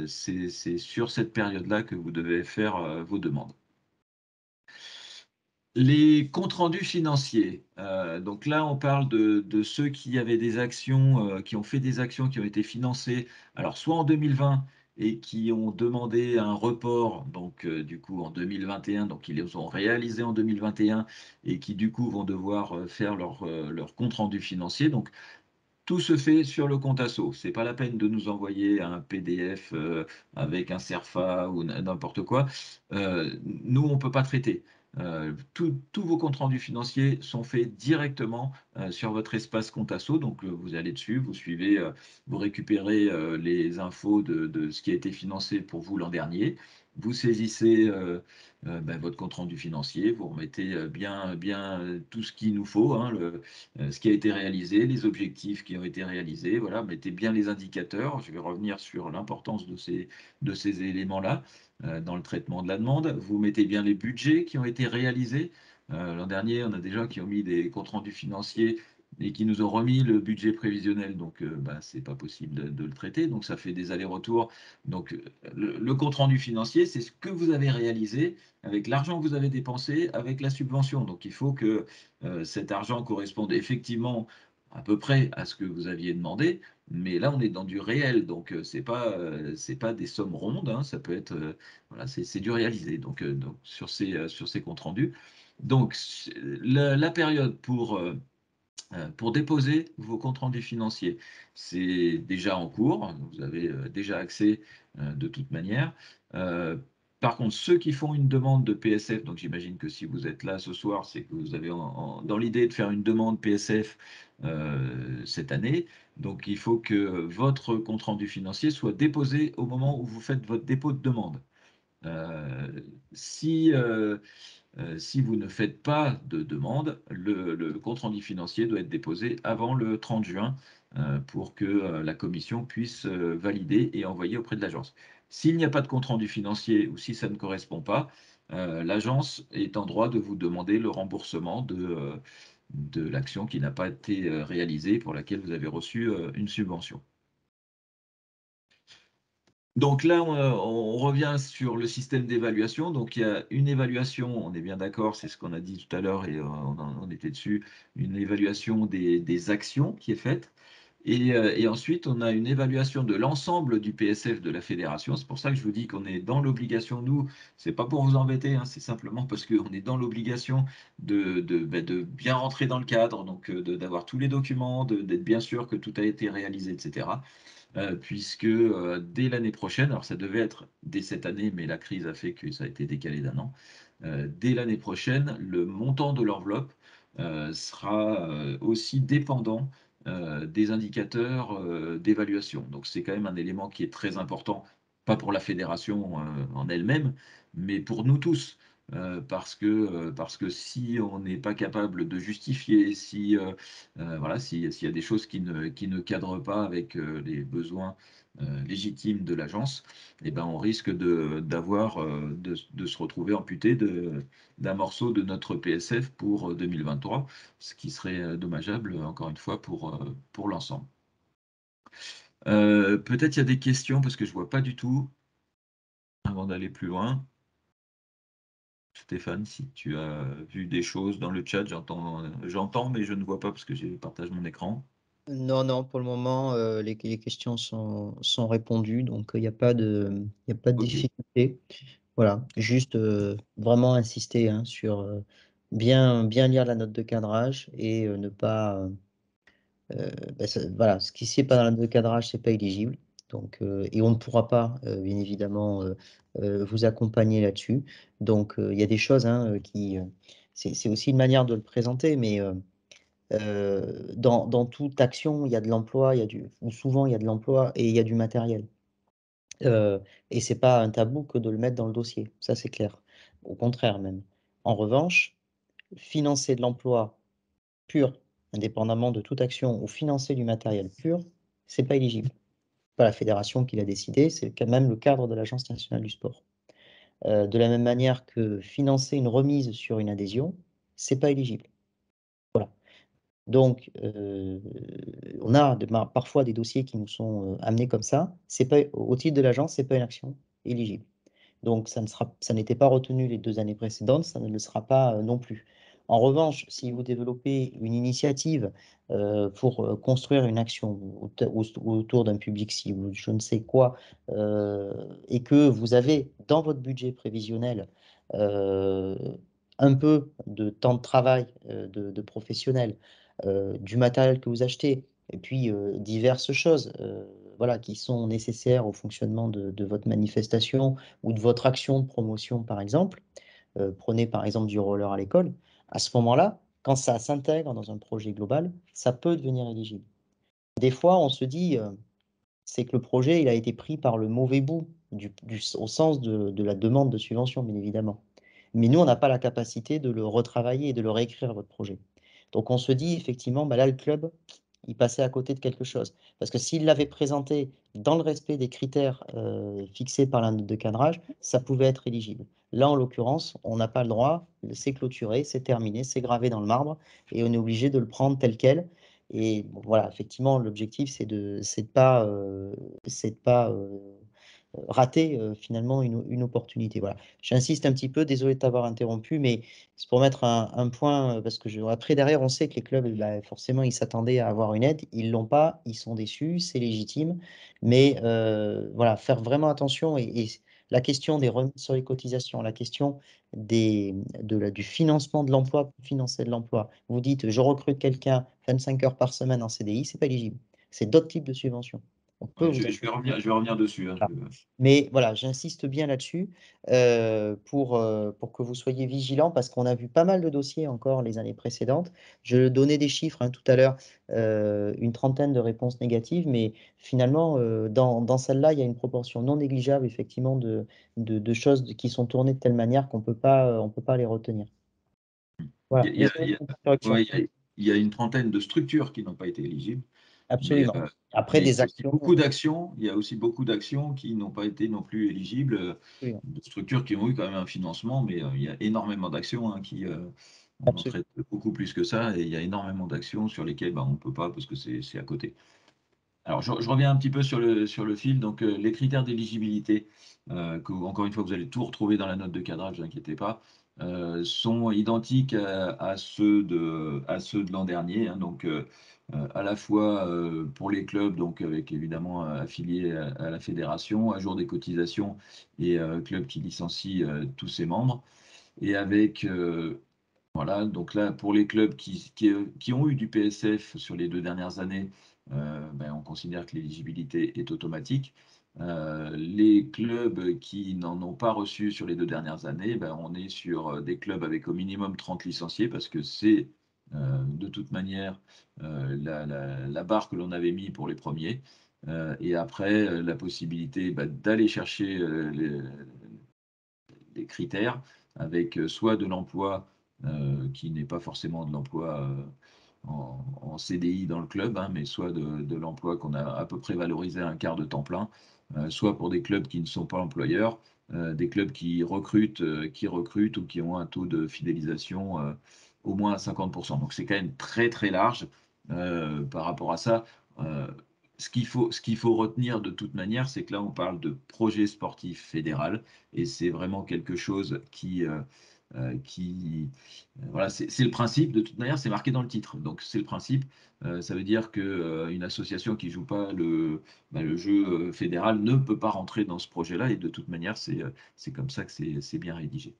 C'est sur cette période-là que vous devez faire vos demandes. Les comptes rendus financiers, donc là, on parle de ceux qui avaient des actions, qui ont fait des actions qui ont été financées, alors soit en 2020 et qui ont demandé un report, donc du coup en 2021, donc ils les ont réalisés en 2021 et qui du coup vont devoir faire leur compte rendu financier. Donc tout se fait sur le compte asso. C'est pas la peine de nous envoyer un PDF avec un CERFA ou n'importe quoi. Nous, on peut pas traiter. Tous vos comptes rendus financiers sont faits directement sur votre espace compte asso. Donc, vous allez dessus, vous suivez, vous récupérez les infos de ce qui a été financé pour vous l'an dernier. Vous saisissez ben, votre compte rendu financier, vous remettez bien tout ce qu'il nous faut, hein, ce qui a été réalisé, les objectifs qui ont été réalisés. Voilà, mettez bien les indicateurs. Je vais revenir sur l'importance de ces éléments-là dans le traitement de la demande. Vous mettez bien les budgets qui ont été réalisés. L'an dernier, on a des gens qui ont mis des comptes rendus financiers et qui nous ont remis le budget prévisionnel. Donc, bah, c'est pas possible de le traiter. Donc, ça fait des allers-retours. Donc, le compte rendu financier, c'est ce que vous avez réalisé avec l'argent que vous avez dépensé, avec la subvention. Donc, il faut que cet argent corresponde effectivement à peu près à ce que vous aviez demandé, mais là on est dans du réel, donc c'est pas des sommes rondes, hein, ça peut être voilà, c'est du réalisé. Donc sur ces comptes rendus. Donc la période pour déposer vos comptes rendus financiers, c'est déjà en cours, vous avez déjà accès de toute manière. Euh, Par contre, ceux qui font une demande de PSF, donc j'imagine que si vous êtes là ce soir, c'est que vous avez dans l'idée de faire une demande PSF cette année. Donc il faut que votre compte rendu financier soit déposé au moment où vous faites votre dépôt de demande. Euh, si si vous ne faites pas de demande, le compte-rendu financier doit être déposé avant le 30 juin pour que la commission puisse valider et envoyer auprès de l'agence. S'il n'y a pas de compte-rendu financier ou si ça ne correspond pas, l'agence est en droit de vous demander le remboursement de l'action qui n'a pas été réalisée pour laquelle vous avez reçu une subvention. Donc là, on revient sur le système d'évaluation. Donc il y a une évaluation, on est bien d'accord, c'est ce qu'on a dit tout à l'heure et on était dessus, une évaluation des actions qui est faite. Et ensuite, on a une évaluation de l'ensemble du PSF de la fédération. C'est pour ça que je vous dis qu'on est dans l'obligation, nous, c'est pas pour vous embêter, hein, c'est simplement parce qu'on est dans l'obligation de bien rentrer dans le cadre, donc d'avoir tous les documents, d'être bien sûr que tout a été réalisé, etc. Puisque dès l'année prochaine, alors ça devait être dès cette année, mais la crise a fait que ça a été décalé d'un an, dès l'année prochaine, le montant de l'enveloppe sera aussi dépendant des indicateurs d'évaluation. Donc c'est quand même un élément qui est très important, pas pour la fédération en elle-même, mais pour nous tous. Parce que si on n'est pas capable de justifier, si voilà, s'il y a des choses qui ne cadrent pas avec les besoins légitimes de l'agence, eh ben, on risque de se retrouver amputé d'un morceau de notre PSF pour 2023, ce qui serait dommageable, encore une fois, pour l'ensemble. Peut-être il y a des questions, parce que je ne vois pas du tout, avant d'aller plus loin. Stéphane, si tu as vu des choses dans le chat, j'entends, mais je ne vois pas parce que je partage mon écran. Non, non, pour le moment, les questions sont répondues, donc il n'y a pas y a pas de Ok. difficulté. Voilà, juste vraiment insister hein, sur bien lire la note de cadrage et ne pas. Voilà, ce qui n'est pas dans la note de cadrage, c'est pas éligible. Donc, et on ne pourra pas, bien évidemment, vous accompagner là-dessus. Donc, il y a des choses hein, c'est aussi une manière de le présenter, mais dans toute action, il y a de l'emploi, ou souvent il y a de l'emploi et il y a du matériel. Et c'est pas un tabou que de le mettre dans le dossier, ça c'est clair. Au contraire même. En revanche, financer de l'emploi pur, indépendamment de toute action, ou financer du matériel pur, c'est pas éligible. Pas la fédération qui l'a décidé, c'est quand même le cadre de l'Agence nationale du sport. De la même manière que financer une remise sur une adhésion, c'est pas éligible. Voilà. Donc, on a parfois des dossiers qui nous sont amenés comme ça. C'est pas, au titre de l'agence, c'est pas une action éligible. Donc, ça n'était pas retenu les 2 années précédentes, ça ne le sera pas non plus. En revanche, si vous développez une initiative pour construire une action autour d'un public cible ou je ne sais quoi, et que vous avez dans votre budget prévisionnel euh, un peu de temps de travail de professionnels, du matériel que vous achetez, et puis diverses choses voilà, qui sont nécessaires au fonctionnement de votre manifestation ou de votre action de promotion, par exemple. Prenez par exemple du roller à l'école. À ce moment-là, quand ça s'intègre dans un projet global, ça peut devenir éligible. Des fois, on se dit, c'est que le projet il a été pris par le mauvais bout, au sens de la demande de subvention, bien évidemment. Mais nous, on n'a pas la capacité de le retravailler et de le réécrire, votre projet. Donc on se dit effectivement, bah là, le club, il passait à côté de quelque chose. Parce que s'il l'avait présenté dans le respect des critères fixés par la note de cadrage, ça pouvait être éligible. Là, en l'occurrence, on n'a pas le droit, c'est clôturé, c'est terminé, c'est gravé dans le marbre, et on est obligé de le prendre tel quel. Et bon, voilà, effectivement, l'objectif, c'est de pas rater finalement une opportunité. Voilà. J'insiste un petit peu, désolé de t'avoir interrompu, mais c'est pour mettre un point, parce que après, derrière, on sait que les clubs, bah, forcément, ils s'attendaient à avoir une aide, ils l'ont pas, ils sont déçus, c'est légitime, mais voilà, faire vraiment attention et la question des remises sur les cotisations, la question du financement de l'emploi pour financer de l'emploi. Vous dites, je recrute quelqu'un 25 heures par semaine en CDI, c'est pas éligible. C'est d'autres types de subventions. On peut Ouais, vous je vais revenir dessus, hein, mais voilà, j'insiste bien là-dessus pour que vous soyez vigilants parce qu'on a vu pas mal de dossiers encore les années précédentes. Je donnais des chiffres tout à l'heure, une trentaine de réponses négatives, mais finalement, dans celle-là, il y a une proportion non négligeable effectivement de choses qui sont tournées de telle manière on peut pas les retenir. Voilà, il y a, désolé il y a- pour la correction. ouais, il y a une trentaine de structures qui n'ont pas été éligibles, mais, Absolument. Après, mais des actions, il y a aussi beaucoup d'actions qui n'ont pas été non plus éligibles, absolument. de structures qui ont eu quand même un financement, mais il y a énormément d'actions hein, on en Absolument. traite beaucoup plus que ça, et il y a énormément d'actions sur lesquelles on ne peut pas parce que c'est à côté. Alors, je reviens un petit peu sur le fil. Donc, les critères d'éligibilité, encore une fois, vous allez tout retrouver dans la note de cadrage, ne vous inquiétez pas, sont identiques à ceux de l'an dernier. Hein. Donc, à la fois pour les clubs, donc avec évidemment affiliés à la fédération, à jour des cotisations et clubs qui licencient tous ses membres. Et avec, voilà, donc là, pour les clubs qui ont eu du PSF sur les 2 dernières années, ben, on considère que l'éligibilité est automatique. Les clubs qui n'en ont pas reçu sur les 2 dernières années, ben, on est sur des clubs avec au minimum 30 licenciés parce que c'est de toute manière la barre que l'on avait mis pour les premiers. Et après, la possibilité ben, d'aller chercher les critères avec soit de l'emploi qui n'est pas forcément de l'emploi en CDI dans le club, hein, mais soit de l'emploi qu'on a à peu près valorisé à un quart de temps plein, soit pour des clubs qui ne sont pas employeurs, des clubs qui recrutent ou qui ont un taux de fidélisation au moins à 50%. Donc c'est quand même très très large par rapport à ça. Euh, ce qu'il faut retenir de toute manière, c'est que là, on parle de projet sportif fédéral et c'est vraiment quelque chose voilà, c'est le principe, de toute manière, c'est marqué dans le titre. Donc, c'est le principe. Ça veut dire qu'une association qui joue pas le jeu fédéral ne peut pas rentrer dans ce projet-là et de toute manière, c'est comme ça que c'est bien rédigé.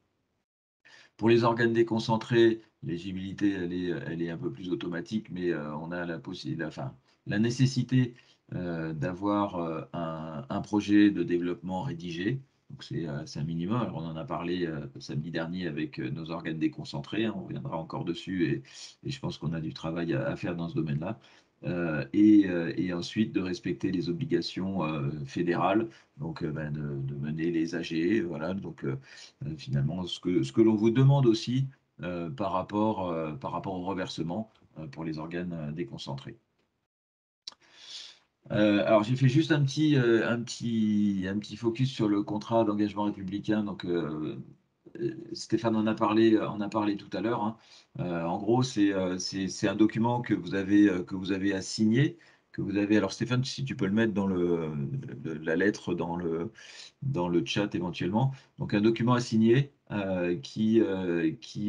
Pour les organes déconcentrés, l'éligibilité, elle est un peu plus automatique, mais on a la possibilité, enfin, la nécessité d'avoir un projet de développement rédigé. Donc c'est un minimum. Alors on en a parlé samedi dernier avec nos organes déconcentrés. Hein, on reviendra encore dessus et je pense qu'on a du travail à faire dans ce domaine-là. Et ensuite de respecter les obligations fédérales, donc ben, de mener les AG, voilà. Donc finalement, ce que l'on vous demande aussi par rapport au reversement pour les organes déconcentrés. Alors j'ai fait juste un petit focus sur le contrat d'engagement républicain. Donc Stéphane en a parlé tout à l'heure, hein. En gros, c'est un document que vous avez à signer, que vous avez. Alors Stéphane, si tu peux le mettre dans la lettre dans le chat éventuellement. Donc un document à signer qui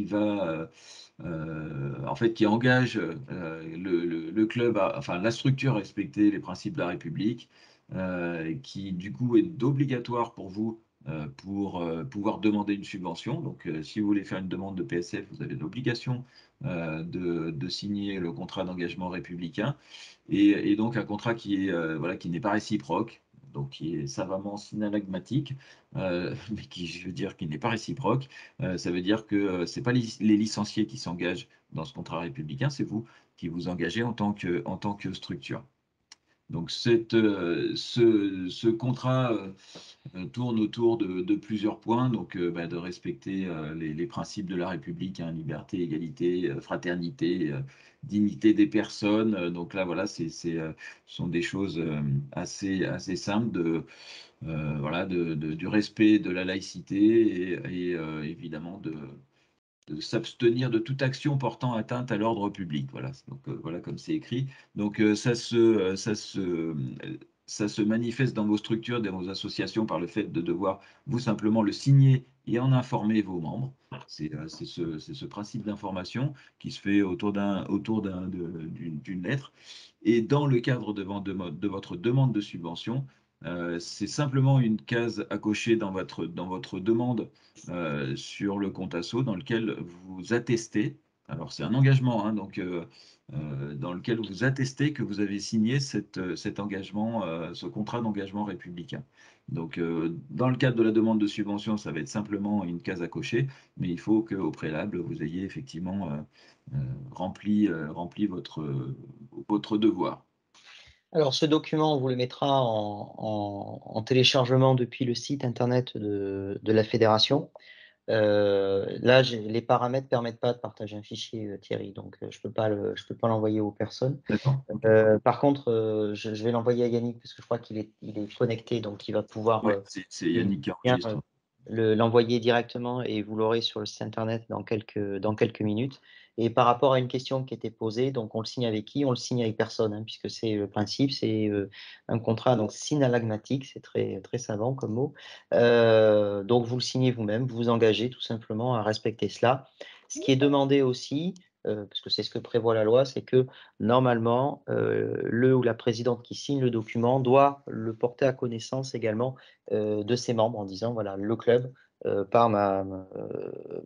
va en fait qui engage le club, enfin la structure à respecter les principes de la République, qui du coup est obligatoire pour vous pour pouvoir demander une subvention. Donc, si vous voulez faire une demande de PSF, vous avez l'obligation de signer le contrat d'engagement républicain et donc un contrat qui est voilà, qui n'est pas réciproque, donc qui est savamment synalagmatique, mais qui, je veux dire, qui n'est pas réciproque. Ça veut dire que c'est pas les licenciés qui s'engagent dans ce contrat républicain, c'est vous qui vous engagez en tant que structure. Donc ce contrat tourne autour de plusieurs points, donc bah, de respecter les principes de la République, hein, liberté, égalité, fraternité, dignité des personnes. Donc là, voilà, ce sont des choses assez simples voilà, du respect de la laïcité évidemment de s'abstenir de toute action portant atteinte à l'ordre public. Voilà, donc voilà comme c'est écrit. Donc ça se manifeste dans vos structures, dans vos associations par le fait de devoir vous simplement le signer et en informer vos membres. C'est ce principe d'information qui se fait d'une lettre. Et dans le cadre de votre demande de subvention, c'est simplement une case à cocher dans votre demande sur le compte asso dans lequel vous attestez, alors c'est un engagement, hein, donc dans lequel vous attestez que vous avez signé cet engagement, ce contrat d'engagement républicain. Donc dans le cadre de la demande de subvention, ça va être simplement une case à cocher, mais il faut qu'au préalable, vous ayez effectivement rempli votre devoir. Alors, ce document, on vous le mettra en téléchargement depuis le site internet de la fédération. Là, les paramètres permettent pas de partager un fichier, Thierry, donc je peux pas l'envoyer aux personnes. D'accord, ok. Par contre, je vais l'envoyer à Yannick parce que je crois il est connecté, donc il va pouvoir, Oui, c'est il Yannick qui bien, enregistre. l'envoyer directement et vous l'aurez sur le site internet dans quelques minutes. Et par rapport à une question qui était posée, donc on le signe avec qui? On le signe avec personne, hein, puisque c'est le principe, c'est, un contrat donc synalagmatique, c'est très, très savant comme mot. Donc vous le signez vous-même, vous vous engagez tout simplement à respecter cela. Ce qui est demandé aussi, parce que c'est ce que prévoit la loi, c'est que normalement, le ou la présidente qui signe le document doit le porter à connaissance également, de ses membres en disant: «Voilà, le club, par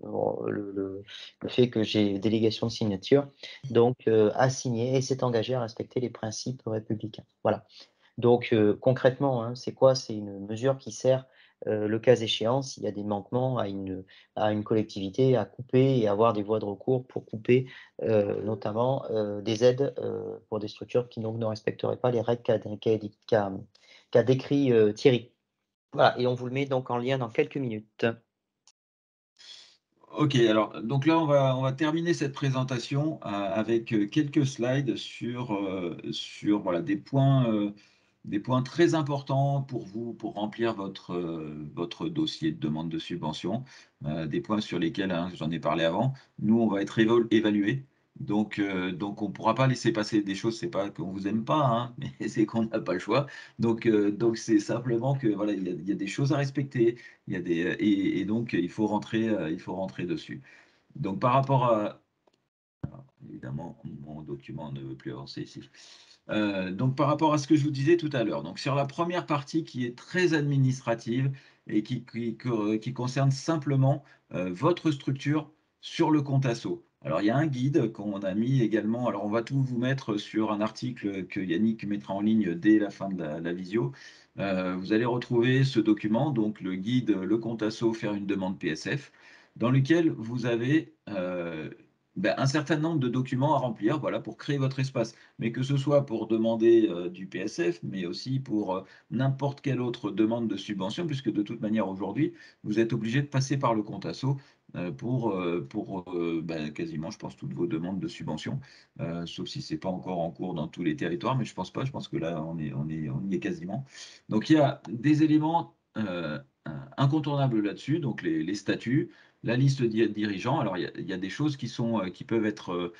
bon, le fait que j'ai délégation de signature, donc a signé et s'est engagé à respecter les principes républicains». Voilà. Donc concrètement, hein, c'est quoi? C'est une mesure qui sert, le cas échéant, s'il y a des manquements à une collectivité, à couper et avoir des voies de recours pour couper, notamment, des aides, pour des structures qui donc ne respecteraient pas les règles qu'a décrit, Thierry. Voilà, et on vous le met donc en lien dans quelques minutes. Ok, alors donc là on va terminer cette présentation avec quelques slides sur voilà, des points très importants pour vous pour remplir votre dossier de demande de subvention, des points sur lesquels hein, j'en ai parlé avant. Nous on va être évalués. Donc on ne pourra pas laisser passer des choses, c'est pas qu'on vous aime pas, hein, mais c'est qu'on n'a pas le choix. Donc c'est simplement que voilà, il y a des choses à respecter, il y a et donc il faut rentrer dessus. Donc par rapport à, évidemment, mon document ne veut plus avancer ici. Donc par rapport à ce que je vous disais tout à l'heure, donc sur la première partie qui est très administrative et qui concerne simplement votre structure sur le compte asso. Alors il y a un guide qu'on a mis également, alors on va tout vous mettre sur un article que Yannick mettra en ligne dès la fin de la visio. Vous allez retrouver ce document, donc le guide Le compte asso, faire une demande PSF, dans lequel vous avez ben, un certain nombre de documents à remplir voilà, pour créer votre espace. Mais que ce soit pour demander du PSF, mais aussi pour n'importe quelle autre demande de subvention, puisque de toute manière aujourd'hui, vous êtes obligé de passer par le compte asso ben, quasiment, je pense, toutes vos demandes de subvention, sauf si ce n'est pas encore en cours dans tous les territoires, mais je pense pas, je pense que là, on y est quasiment. Donc il y a des éléments incontournables là-dessus, donc les statuts, la liste dirigeants. Alors, il y a des choses qui peuvent être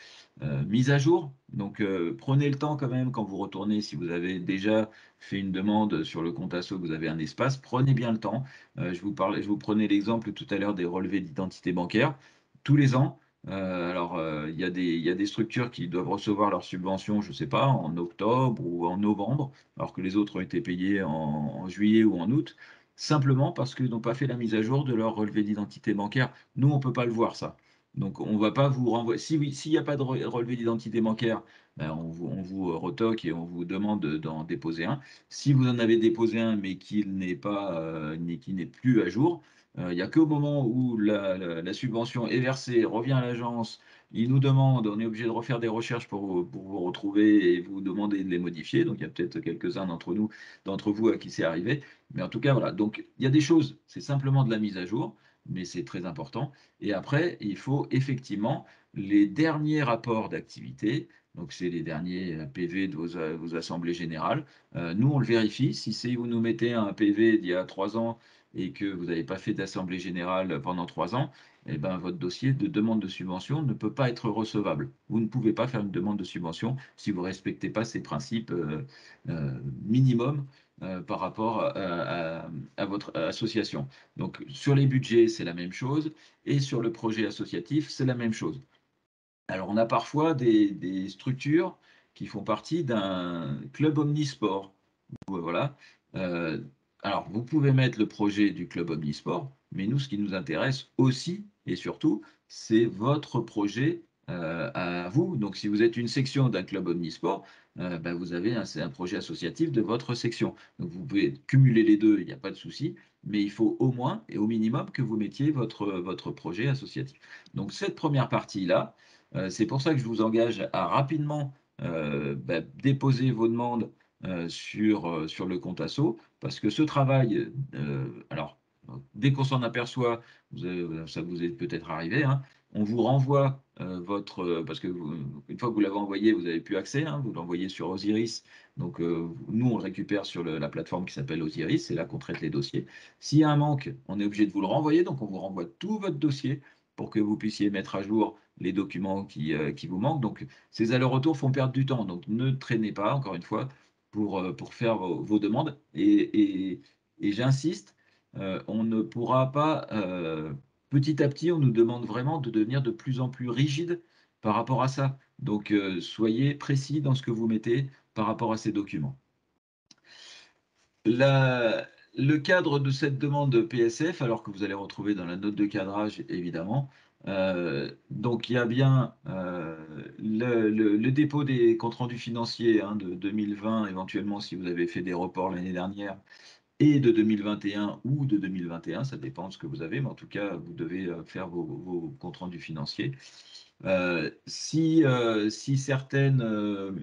mises à jour. Donc, prenez le temps quand même, quand vous retournez, si vous avez déjà fait une demande sur le compte asso, que vous avez un espace, prenez bien le temps. Je vous prenais l'exemple tout à l'heure des relevés d'identité bancaire. Tous les ans, il y a des structures qui doivent recevoir leur subvention, je ne sais pas, en octobre ou en novembre, alors que les autres ont été payés en juillet ou en août, simplement parce qu'ils n'ont pas fait la mise à jour de leur relevé d'identité bancaire. Nous, on ne peut pas le voir, ça. Donc, on ne va pas vous renvoyer. Si, oui, s'il n'y a pas de relevé d'identité bancaire, ben, on vous retoque et on vous demande d'en déposer un. Si vous en avez déposé un, mais qu'il n'est pas, qu'il n'est plus à jour, il n'y a qu'au moment où la subvention est versée, revient à l'agence, il nous demande, on est obligé de refaire des recherches pour vous retrouver et vous demander de les modifier. Donc, il y a peut-être quelques-uns d'entre vous à qui c'est arrivé. Mais en tout cas, voilà. Donc, il y a des choses, c'est simplement de la mise à jour, mais c'est très important. Et après, il faut effectivement les derniers rapports d'activité. Donc, c'est les derniers PV de vos assemblées générales. Nous, on le vérifie. Si vous nous mettez un PV d'il y a 3 ans et que vous n'avez pas fait d'assemblée générale pendant 3 ans, eh ben, votre dossier de demande de subvention ne peut pas être recevable. Vous ne pouvez pas faire une demande de subvention si vous ne respectez pas ces principes minimums par rapport à votre association. Donc, sur les budgets, c'est la même chose, et sur le projet associatif, c'est la même chose. Alors, on a parfois des structures qui font partie d'un club omnisport. Voilà. Euh, alors, vous pouvez mettre le projet du club omnisport, mais nous, ce qui nous intéresse aussi et surtout, c'est votre projet à vous. Donc, si vous êtes une section d'un club omnisport, ben, vous avez c'est un projet associatif de votre section. Donc, vous pouvez cumuler les deux, il n'y a pas de souci, mais il faut au moins et au minimum que vous mettiez votre projet associatif. Donc, cette première partie-là, c'est pour ça que je vous engage à rapidement ben, déposer vos demandes sur le compte asso, parce que ce travail, alors, dès qu'on s'en aperçoit, ça vous est peut-être arrivé, hein, on vous renvoie parce que une fois que vous l'avez envoyé, vous n'avez plus accès, hein, vous l'envoyez sur Osiris, donc nous on le récupère sur la plateforme qui s'appelle Osiris, c'est là qu'on traite les dossiers. S'il y a un manque, on est obligé de vous le renvoyer, donc on vous renvoie tout votre dossier pour que vous puissiez mettre à jour les documents qui vous manquent. Donc ces allers-retours font perdre du temps, donc ne traînez pas, encore une fois, pour faire vos demandes. Et j'insiste, on ne pourra pas, petit à petit, on nous demande vraiment de devenir de plus en plus rigide par rapport à ça. Donc, soyez précis dans ce que vous mettez par rapport à ces documents. La- le cadre de cette demande de PSF, alors que vous allez retrouver dans la note de cadrage, évidemment, donc il y a bien le dépôt des comptes rendus financiers hein, de 2020, éventuellement si vous avez fait des reports l'année dernière, et de 2021 ou de 2021, ça dépend de ce que vous avez, mais en tout cas, vous devez faire vos comptes rendus financiers. Si certaines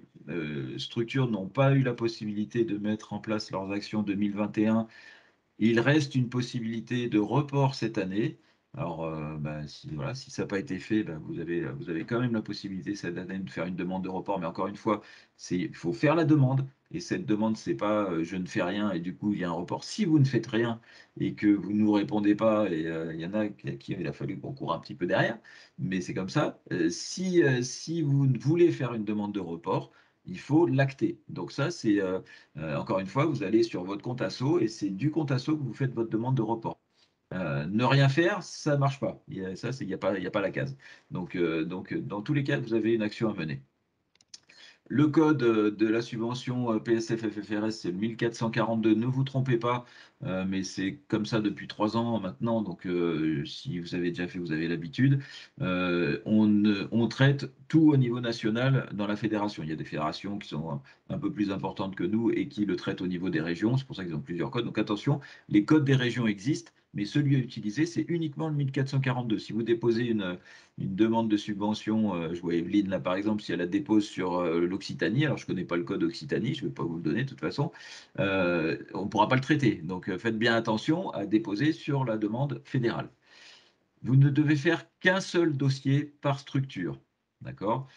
structures n'ont pas eu la possibilité de mettre en place leurs actions 2021, il reste une possibilité de report cette année. Alors, bah, voilà, si ça n'a pas été fait, bah, vous avez quand même la possibilité cette année de faire une demande de report. Mais encore une fois, il faut faire la demande. Et cette demande, c'est pas je ne fais rien et du coup il y a un report. Si vous ne faites rien et que vous ne nous répondez pas, et il y en a qui il a fallu qu'on court un petit peu derrière, mais c'est comme ça. Si vous voulez faire une demande de report, il faut l'acter. Donc ça, c'est encore une fois, vous allez sur votre compte asso et c'est du compte asso que vous faites votre demande de report. Ne rien faire, ça ne marche pas. Il y a pas la case. Donc, dans tous les cas, vous avez une action à mener. Le code de la subvention PSF-FFRS, c'est le 1442. Ne vous trompez pas, mais c'est comme ça depuis 3 ans maintenant. Donc, si vous avez déjà fait, vous avez l'habitude. On traite tout au niveau national dans la fédération. Il y a des fédérations qui sont un peu plus importantes que nous et qui le traitent au niveau des régions. C'est pour ça qu'ils ont plusieurs codes. Donc, attention, les codes des régions existent, mais celui à utiliser, c'est uniquement le 1442. Si vous déposez une demande de subvention. Je vois Evelyne là par exemple, si elle la dépose sur l'Occitanie, alors je ne connais pas le code Occitanie, je ne vais pas vous le donner de toute façon, on ne pourra pas le traiter. Donc faites bien attention à déposer sur la demande fédérale. Vous ne devez faire qu'un seul dossier par structure. D'accord.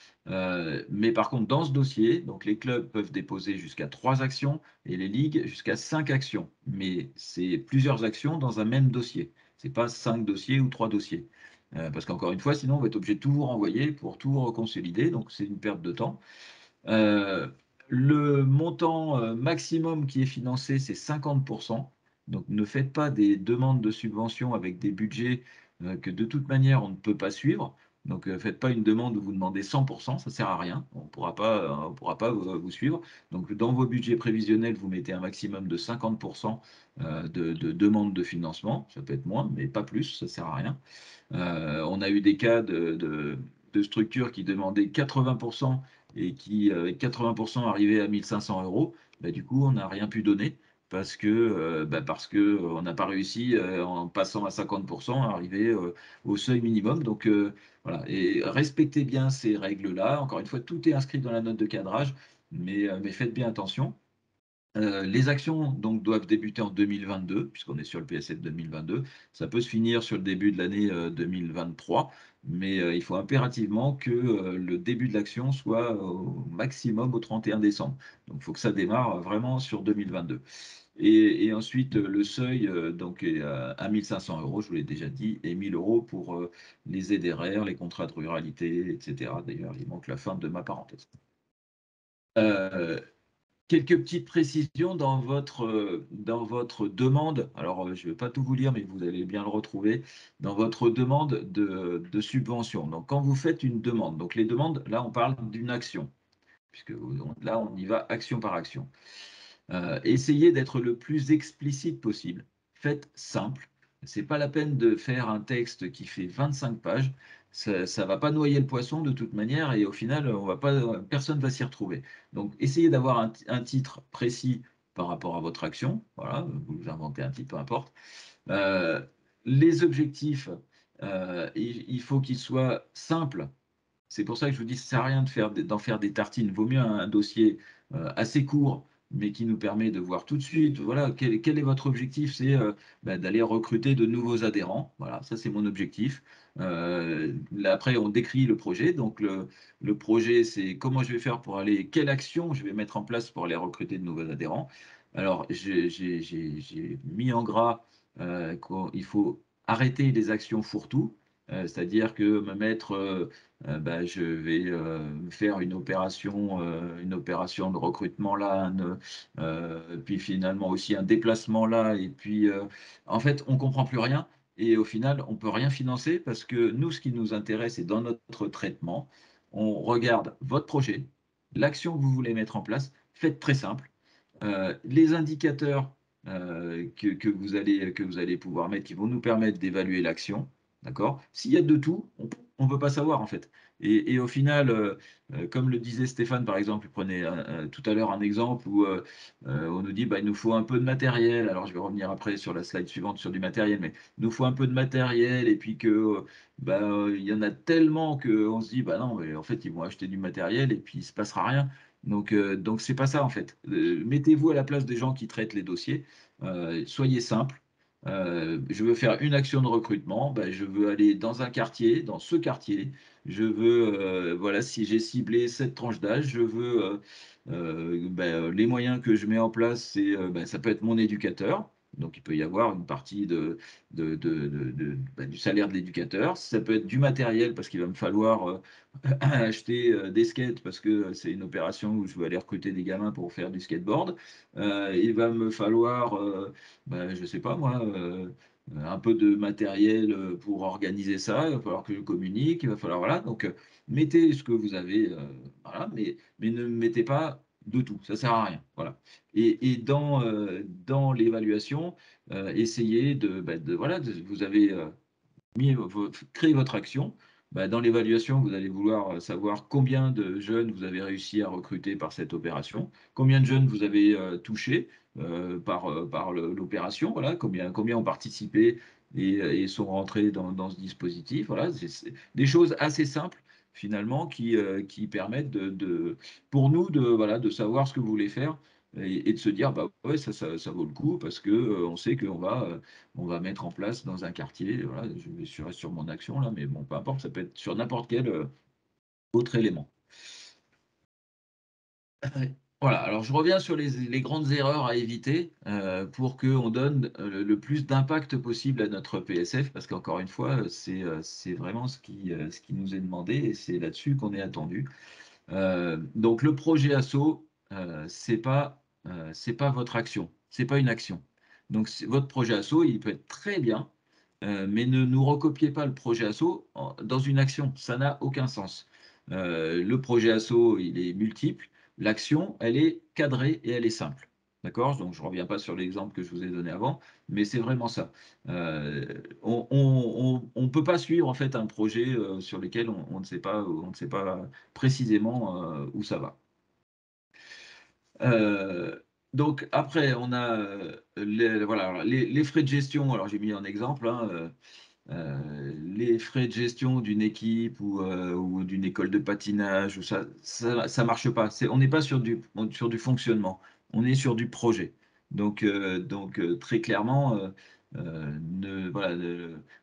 Mais par contre, dans ce dossier, donc les clubs peuvent déposer jusqu'à 3 actions et les ligues jusqu'à 5 actions. Mais c'est plusieurs actions dans un même dossier. C'est pas 5 dossiers ou 3 dossiers. Parce qu'encore une fois, sinon, on va être obligé de tout vous renvoyer pour tout reconsolider, donc c'est une perte de temps. Euh, le montant maximum qui est financé, c'est 50%. Donc ne faites pas des demandes de subvention avec des budgets que de toute manière on ne peut pas suivre. Donc faites pas une demande où vous demandez 100%, ça sert à rien. On pourra pas vous suivre. Donc dans vos budgets prévisionnels, vous mettez un maximum de 50% de demandes de financement. Ça peut être moins, mais pas plus, ça sert à rien. On a eu des cas de structures qui demandaient 80% et qui, avec 80%, arrivaient à 1500 euros. Bah, du coup, on n'a rien pu donner parce que on n'a pas réussi, en passant à 50%, à arriver au seuil minimum. Donc, voilà. Et respectez bien ces règles-là. Encore une fois, tout est inscrit dans la note de cadrage, mais faites bien attention. Les actions donc doivent débuter en 2022, puisqu'on est sur le PSF 2022. Ça peut se finir sur le début de l'année 2023, mais il faut impérativement que le début de l'action soit au maximum au 31 décembre. Donc il faut que ça démarre vraiment sur 2022. Et ensuite, le seuil donc est à 1 500 euros, je vous l'ai déjà dit, et 1 000 euros pour les ZRR, les contrats de ruralité, etc. D'ailleurs, il manque la fin de ma parenthèse. Euh, Quelques petites précisions dans votre demande. Alors, je ne vais pas tout vous lire, mais vous allez bien le retrouver dans votre demande de subvention. Donc, quand vous faites une demande, donc les demandes, là, on parle d'une action, puisque là, on y va action par action. Essayez d'être le plus explicite possible. Faites simple. C'est pas la peine de faire un texte qui fait 25 pages. Ça ne va pas noyer le poisson de toute manière et au final, personne ne va s'y retrouver. Donc, essayez d'avoir un titre précis par rapport à votre action. Voilà, vous inventez un titre, peu importe. Euh, les objectifs, il faut qu'ils soient simples. C'est pour ça que je vous dis, ça ne sert à rien d'en faire des tartines. Il vaut mieux un dossier assez court, mais qui nous permet de voir tout de suite, voilà, quel est votre objectif? C'est d'aller recruter de nouveaux adhérents. Voilà, ça c'est mon objectif. Là, après, on décrit le projet. Donc le projet, c'est comment je vais faire pour aller, quelle action je vais mettre en place pour aller recruter de nouveaux adhérents. Alors, j'ai mis en gras qu'il faut arrêter les actions fourre-tout. C'est-à-dire que me mettre je vais faire une opération de recrutement là, puis finalement aussi un déplacement là, et puis en fait, on comprend plus rien. Et au final, on peut rien financer parce que nous, ce qui nous intéresse, c'est dans notre traitement, on regarde votre projet, l'action que vous voulez mettre en place, faites très simple. Les indicateurs que vous allez pouvoir mettre qui vont nous permettre d'évaluer l'action, d'accord? S'il y a de tout, on ne peut pas savoir en fait. Et au final, comme le disait Stéphane par exemple, il prenait tout à l'heure un exemple où on nous dit bah, il nous faut un peu de matériel. Alors je vais revenir après sur la slide suivante sur du matériel, mais il nous faut un peu de matériel et puis que il y en a tellement qu'on se dit bah non, mais en fait ils vont acheter du matériel et puis il ne se passera rien. Donc c'est pas ça en fait. Mettez-vous à la place des gens qui traitent les dossiers. Soyez simple. Je veux faire une action de recrutement. Ben, je veux aller dans un quartier, dans ce quartier. Je veux, voilà, si j'ai ciblé cette tranche d'âge, je veux les moyens que je mets en place, ça peut être mon éducateur. Donc il peut y avoir une partie du salaire de l'éducateur. Ça peut être du matériel parce qu'il va me falloir acheter des skates parce que c'est une opération où je veux aller recruter des gamins pour faire du skateboard. Il va me falloir, je sais pas moi, un peu de matériel pour organiser ça. Il va falloir que je communique. Il va falloir, voilà. Donc, mettez ce que vous avez, voilà, mais ne mettez pas de tout. Ça sert à rien. Voilà. Et dans l'évaluation, essayez vous avez créé votre action. Dans l'évaluation, vous allez vouloir savoir combien de jeunes vous avez réussi à recruter par cette opération, combien de jeunes vous avez touchés par l'opération, voilà, combien ont participé et sont rentrés dans ce dispositif. Voilà, c'est des choses assez simples finalement qui permettent pour nous voilà, de savoir ce que vous voulez faire et de se dire bah ouais ça vaut le coup parce que on sait on va mettre en place dans un quartier, voilà, je vais sur mon action là, mais bon, peu importe, ça peut être sur n'importe quel autre élément. Voilà, alors je reviens sur les grandes erreurs à éviter pour qu'on donne le plus d'impact possible à notre PSF, parce qu'encore une fois, c'est vraiment ce qui nous est demandé et c'est là-dessus qu'on est attendu. Donc le projet asso, c'est pas votre action, c'est pas une action. Donc votre projet asso, il peut être très bien, mais ne nous recopiez pas le projet asso dans une action, ça n'a aucun sens. Le projet asso, il est multiple, l'action, elle est cadrée et elle est simple. D'accord? Donc je ne reviens pas sur l'exemple que je vous ai donné avant, mais c'est vraiment ça. On ne peut pas suivre en fait un projet sur lequel on ne sait pas précisément où ça va. Donc après, on a voilà, les frais de gestion. Alors j'ai mis un exemple, hein, les frais de gestion d'une équipe ou d'une école de patinage, ou ça marche pas. On n'est pas sur du fonctionnement, on est sur du projet. Donc très clairement, voilà,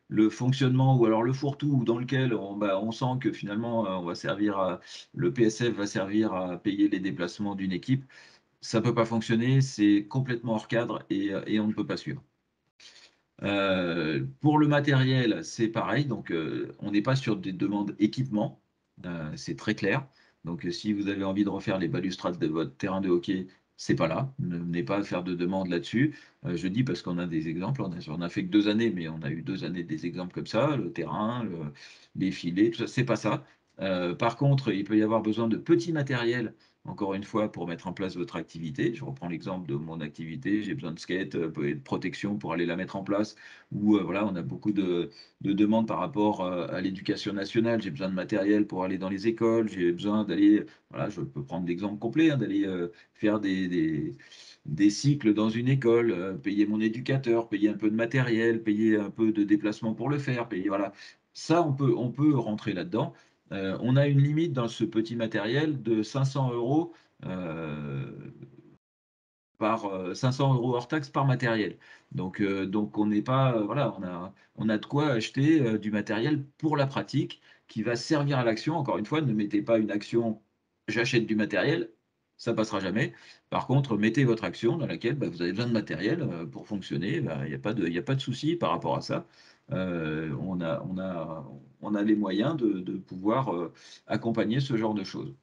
le fonctionnement ou alors le fourre-tout dans lequel on sent que finalement le PSF va servir à payer les déplacements d'une équipe, ça peut pas fonctionner, c'est complètement hors cadre et on ne peut pas suivre. Pour le matériel, c'est pareil, donc on n'est pas sur des demandes équipement, c'est très clair. Donc si vous avez envie de refaire les balustrades de votre terrain de hockey, c'est pas là, ne venez pas faire de demande là-dessus. Je dis parce qu'on a des exemples, on a fait que 2 années, mais on a eu 2 années des exemples comme ça, le terrain, les filets, tout ça, c'est pas ça. Par contre, il peut y avoir besoin de petits matériels encore une fois, pour mettre en place votre activité. Je reprends l'exemple de mon activité, j'ai besoin de skate, et de protection pour aller la mettre en place, ou voilà, on a beaucoup de demandes par rapport à l'éducation nationale, j'ai besoin de matériel pour aller dans les écoles, j'ai besoin d'aller, voilà, je peux prendre l'exemple complet, hein, d'aller faire des cycles dans une école, payer mon éducateur, payer un peu de matériel, payer un peu de déplacement pour le faire, payer, voilà. Ça, on peut rentrer là-dedans. On a une limite dans ce petit matériel de 500 euros euh, 500 euros hors taxe par matériel. Donc on n'est pas, voilà, on a de quoi acheter du matériel pour la pratique qui va servir à l'action. Encore une fois, ne mettez pas une action, j'achète du matériel, ça passera jamais. Par contre, mettez votre action dans laquelle vous avez besoin de matériel pour fonctionner. Il n'y a pas il y a pas de souci par rapport à ça. On a les moyens de pouvoir accompagner ce genre de choses.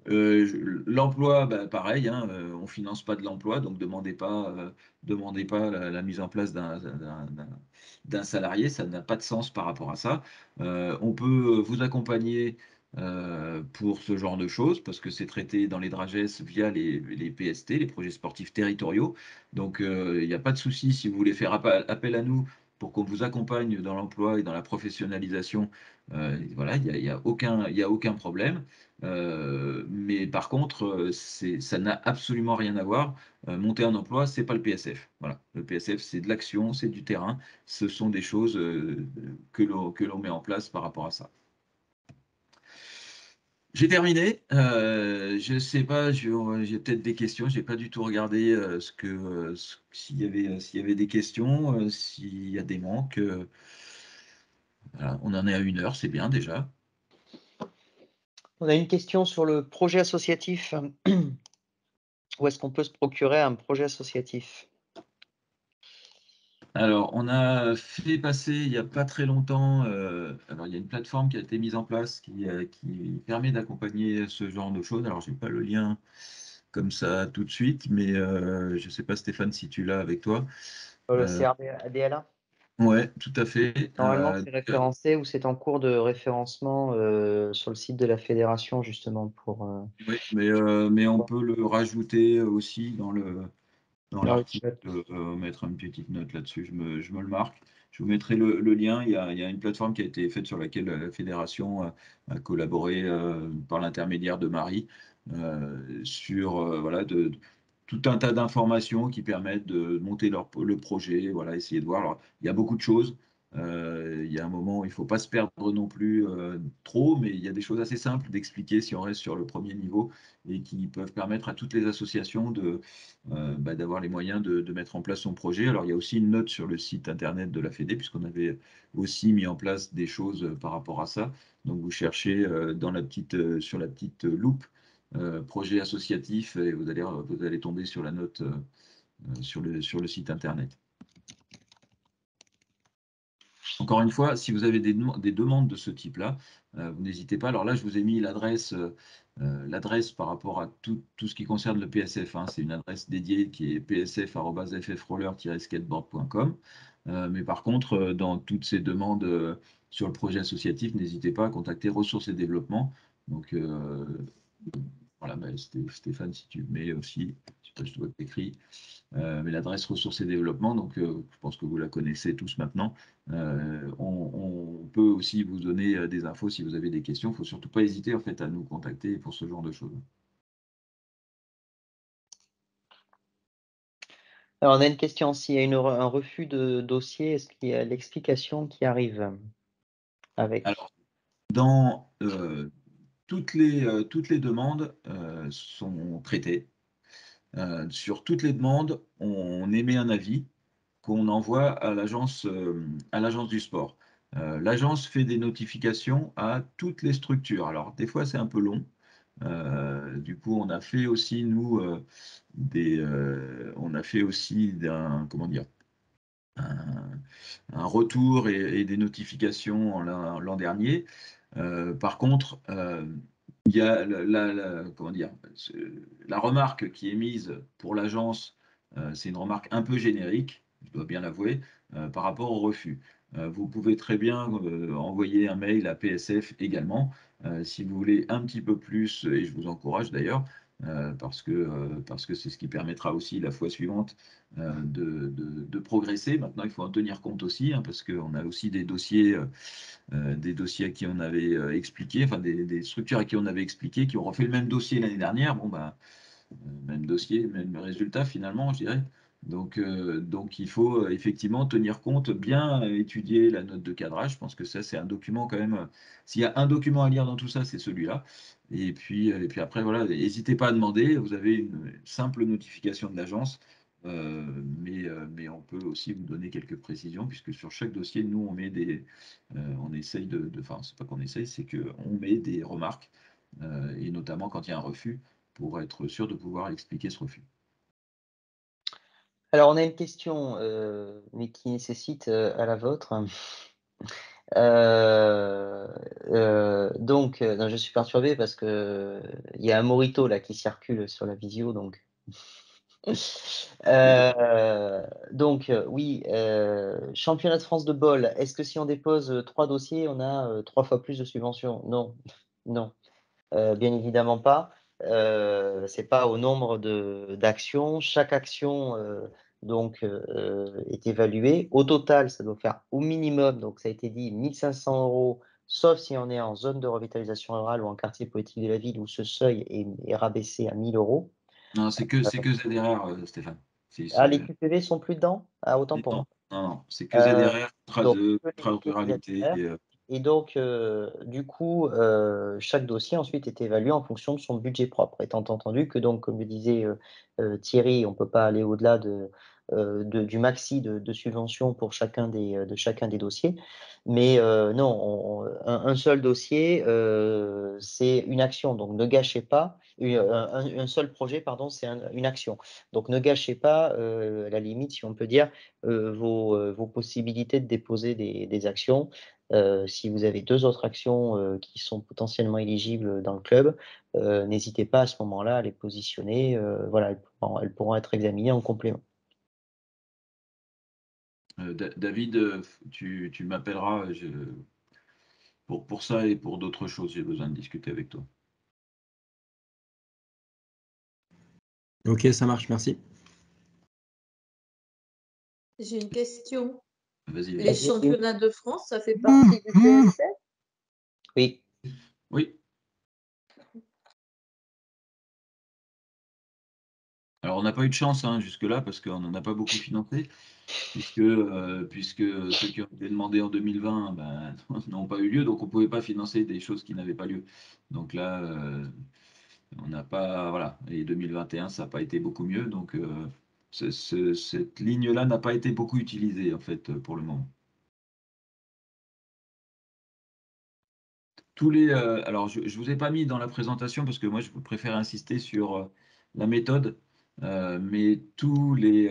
L'emploi, pareil, hein, on finance pas de l'emploi, donc demandez pas la mise en place d'un salarié, ça n'a pas de sens par rapport à ça. On peut vous accompagner pour ce genre de choses, parce que c'est traité dans les DRAGES via les PST, les projets sportifs territoriaux. Donc il n'y a pas de souci si vous voulez faire appel à nous pour qu'on vous accompagne dans l'emploi et dans la professionnalisation. Voilà, il y a aucun problème. Mais par contre, ça n'a absolument rien à voir. Monter un emploi, c'est pas le PSF. Voilà. Le PSF, c'est de l'action, c'est du terrain. Ce sont des choses que l'on met en place par rapport à ça. J'ai terminé. Je sais pas, j'ai peut-être des questions. J'ai pas du tout regardé s'il y avait des questions, s'il y a des manques. Voilà. On en est à 1 heure, c'est bien déjà. On a une question sur le projet associatif. Où est-ce qu'on peut se procurer un projet associatif? Alors, on a fait passer il n'y a pas très longtemps, alors il y a une plateforme qui a été mise en place qui permet d'accompagner ce genre de choses. Alors, je n'ai pas le lien comme ça tout de suite, mais je ne sais pas, Stéphane, si tu l'as avec toi. Le Euh, CRDLA? ouais, tout à fait. Normalement, c'est référencé ou c'est en cours de référencement, sur le site de la fédération justement Oui, mais on peut le rajouter aussi dans dans le l'article, chat. mettre une petite note là-dessus, je me le marque. Je vous mettrai le lien. Il y a une plateforme qui a été faite sur laquelle la fédération a collaboré par l'intermédiaire de Marie sur voilà, tout un tas d'informations qui permettent de monter le projet, voilà, essayer de voir. Alors, il y a beaucoup de choses. Il y a un moment où il ne faut pas se perdre non plus trop, mais il y a des choses assez simples d'expliquer si on reste sur le premier niveau et qui peuvent permettre à toutes les associations d'avoir les moyens de mettre en place son projet. Alors, il y a aussi une note sur le site internet de la Fédé, puisqu'on avait aussi mis en place des choses par rapport à ça. Donc, vous cherchez sur la petite loupe, projet associatif et vous allez tomber sur la note sur le site internet. Encore une fois, si vous avez des demandes de ce type-là, vous n'hésitez pas. Alors là, je vous ai mis l'adresse par rapport à tout ce qui concerne le PSF, hein. C'est une adresse dédiée qui est psf@ffroller-skateboard.com. Mais par contre, dans toutes ces demandes sur le projet associatif, n'hésitez pas à contacter Ressources et Développement. Donc voilà, Stéphane, si tu mets aussi, je sais pas, je dois t'écrire. Mais l'adresse ressources et développement, donc je pense que vous la connaissez tous maintenant. On peut aussi vous donner des infos si vous avez des questions. Il ne faut surtout pas hésiter en fait à nous contacter pour ce genre de choses. Alors, on a une question. S'il y a un refus de dossier, est-ce qu'il y a l'explication qui arrive avec? Alors, dans toutes les demandes sont traitées. Sur toutes les demandes, on émet un avis qu'on envoie à l'agence du sport. L'agence fait des notifications à toutes les structures. Alors, des fois, c'est un peu long. Du coup, on a fait aussi, nous, on a fait aussi comment dire, un, un retour et des notifications l'an dernier. Par contre, il y a comment dire, la remarque qui est mise pour l'agence, c'est une remarque un peu générique, je dois bien l'avouer, par rapport au refus. Vous pouvez très bien envoyer un mail à PSF également, si vous voulez un petit peu plus, et je vous encourage d'ailleurs, parce que c'est ce qui permettra aussi la fois suivante de progresser. Maintenant, il faut en tenir compte aussi, hein, parce qu'on a aussi des dossiers à qui on avait expliqué, enfin des structures à qui on avait expliqué, qui ont refait le même dossier l'année dernière. Bon, bah, même dossier, même résultat finalement, je dirais. Donc il faut effectivement tenir compte, bien étudier la note de cadrage. Je pense que ça, c'est un document quand même. S'il y a un document à lire dans tout ça, c'est celui-là. Et puis après, voilà, n'hésitez pas à demander. Vous avez une simple notification de l'agence, mais on peut aussi vous donner quelques précisions, puisque sur chaque dossier, nous, on essaye enfin, c'est pas qu'on essaye, c'est qu'on met des remarques, et notamment quand il y a un refus pour être sûr de pouvoir expliquer ce refus. Alors, on a une question, mais qui nécessite, à la vôtre. Donc, non, je suis perturbé parce que il y a un morito là qui circule sur la visio, donc donc oui, championnat de France de bol, est-ce que si on dépose, 3 dossiers, on a, 3 fois plus de subventions? Non, non. Bien évidemment pas. C'est pas au nombre d'actions. Chaque action, donc est évaluée. Au total, ça doit faire au minimum, donc ça a été dit, 1 500 €, sauf si on est en zone de revitalisation rurale ou en quartier politique de la ville où ce seuil est rabaissé à 1 000 €. Non, c'est que ZRR, Stéphane. Ah, les QPV sont plus dedans? Ah, autant pour Non, moi. non, non, c'est que Heu, ZRR, donc que les ruralité. ZRR et donc du coup, chaque dossier ensuite est évalué en fonction de son budget propre. Étant entendu que donc comme le disait, Thierry, on ne peut pas aller au-delà du maxi de subventions pour chacun des dossiers. Mais non, un seul dossier, c'est une action, donc ne gâchez pas un seul projet pardon, c'est une action. Donc ne gâchez pas, à la limite, si on peut dire, vos possibilités de déposer des actions. Si vous avez 2 autres actions, qui sont potentiellement éligibles dans le club, n'hésitez pas à ce moment-là à les positionner, voilà, elles pourront être examinées en complément. David, tu m'appelleras pour ça et pour d'autres choses. J'ai besoin de discuter avec toi. Ok, ça marche, merci. J'ai une question. Vas-y, Les vas-y. Vas-y. championnats de France, ça fait partie du PSF? Oui. Oui. Alors, on n'a pas eu de chance hein, jusque-là parce qu'on n'en a pas beaucoup financé, puisque ceux qui ont été demandés en 2020 ben, n'ont pas eu lieu, donc on ne pouvait pas financer des choses qui n'avaient pas lieu. Donc là, on n'a pas, voilà, et 2021, ça n'a pas été beaucoup mieux, donc cette ligne-là n'a pas été beaucoup utilisée en fait pour le moment. alors, je ne vous ai pas mis dans la présentation parce que moi, je préfère insister sur la méthode, mais tous les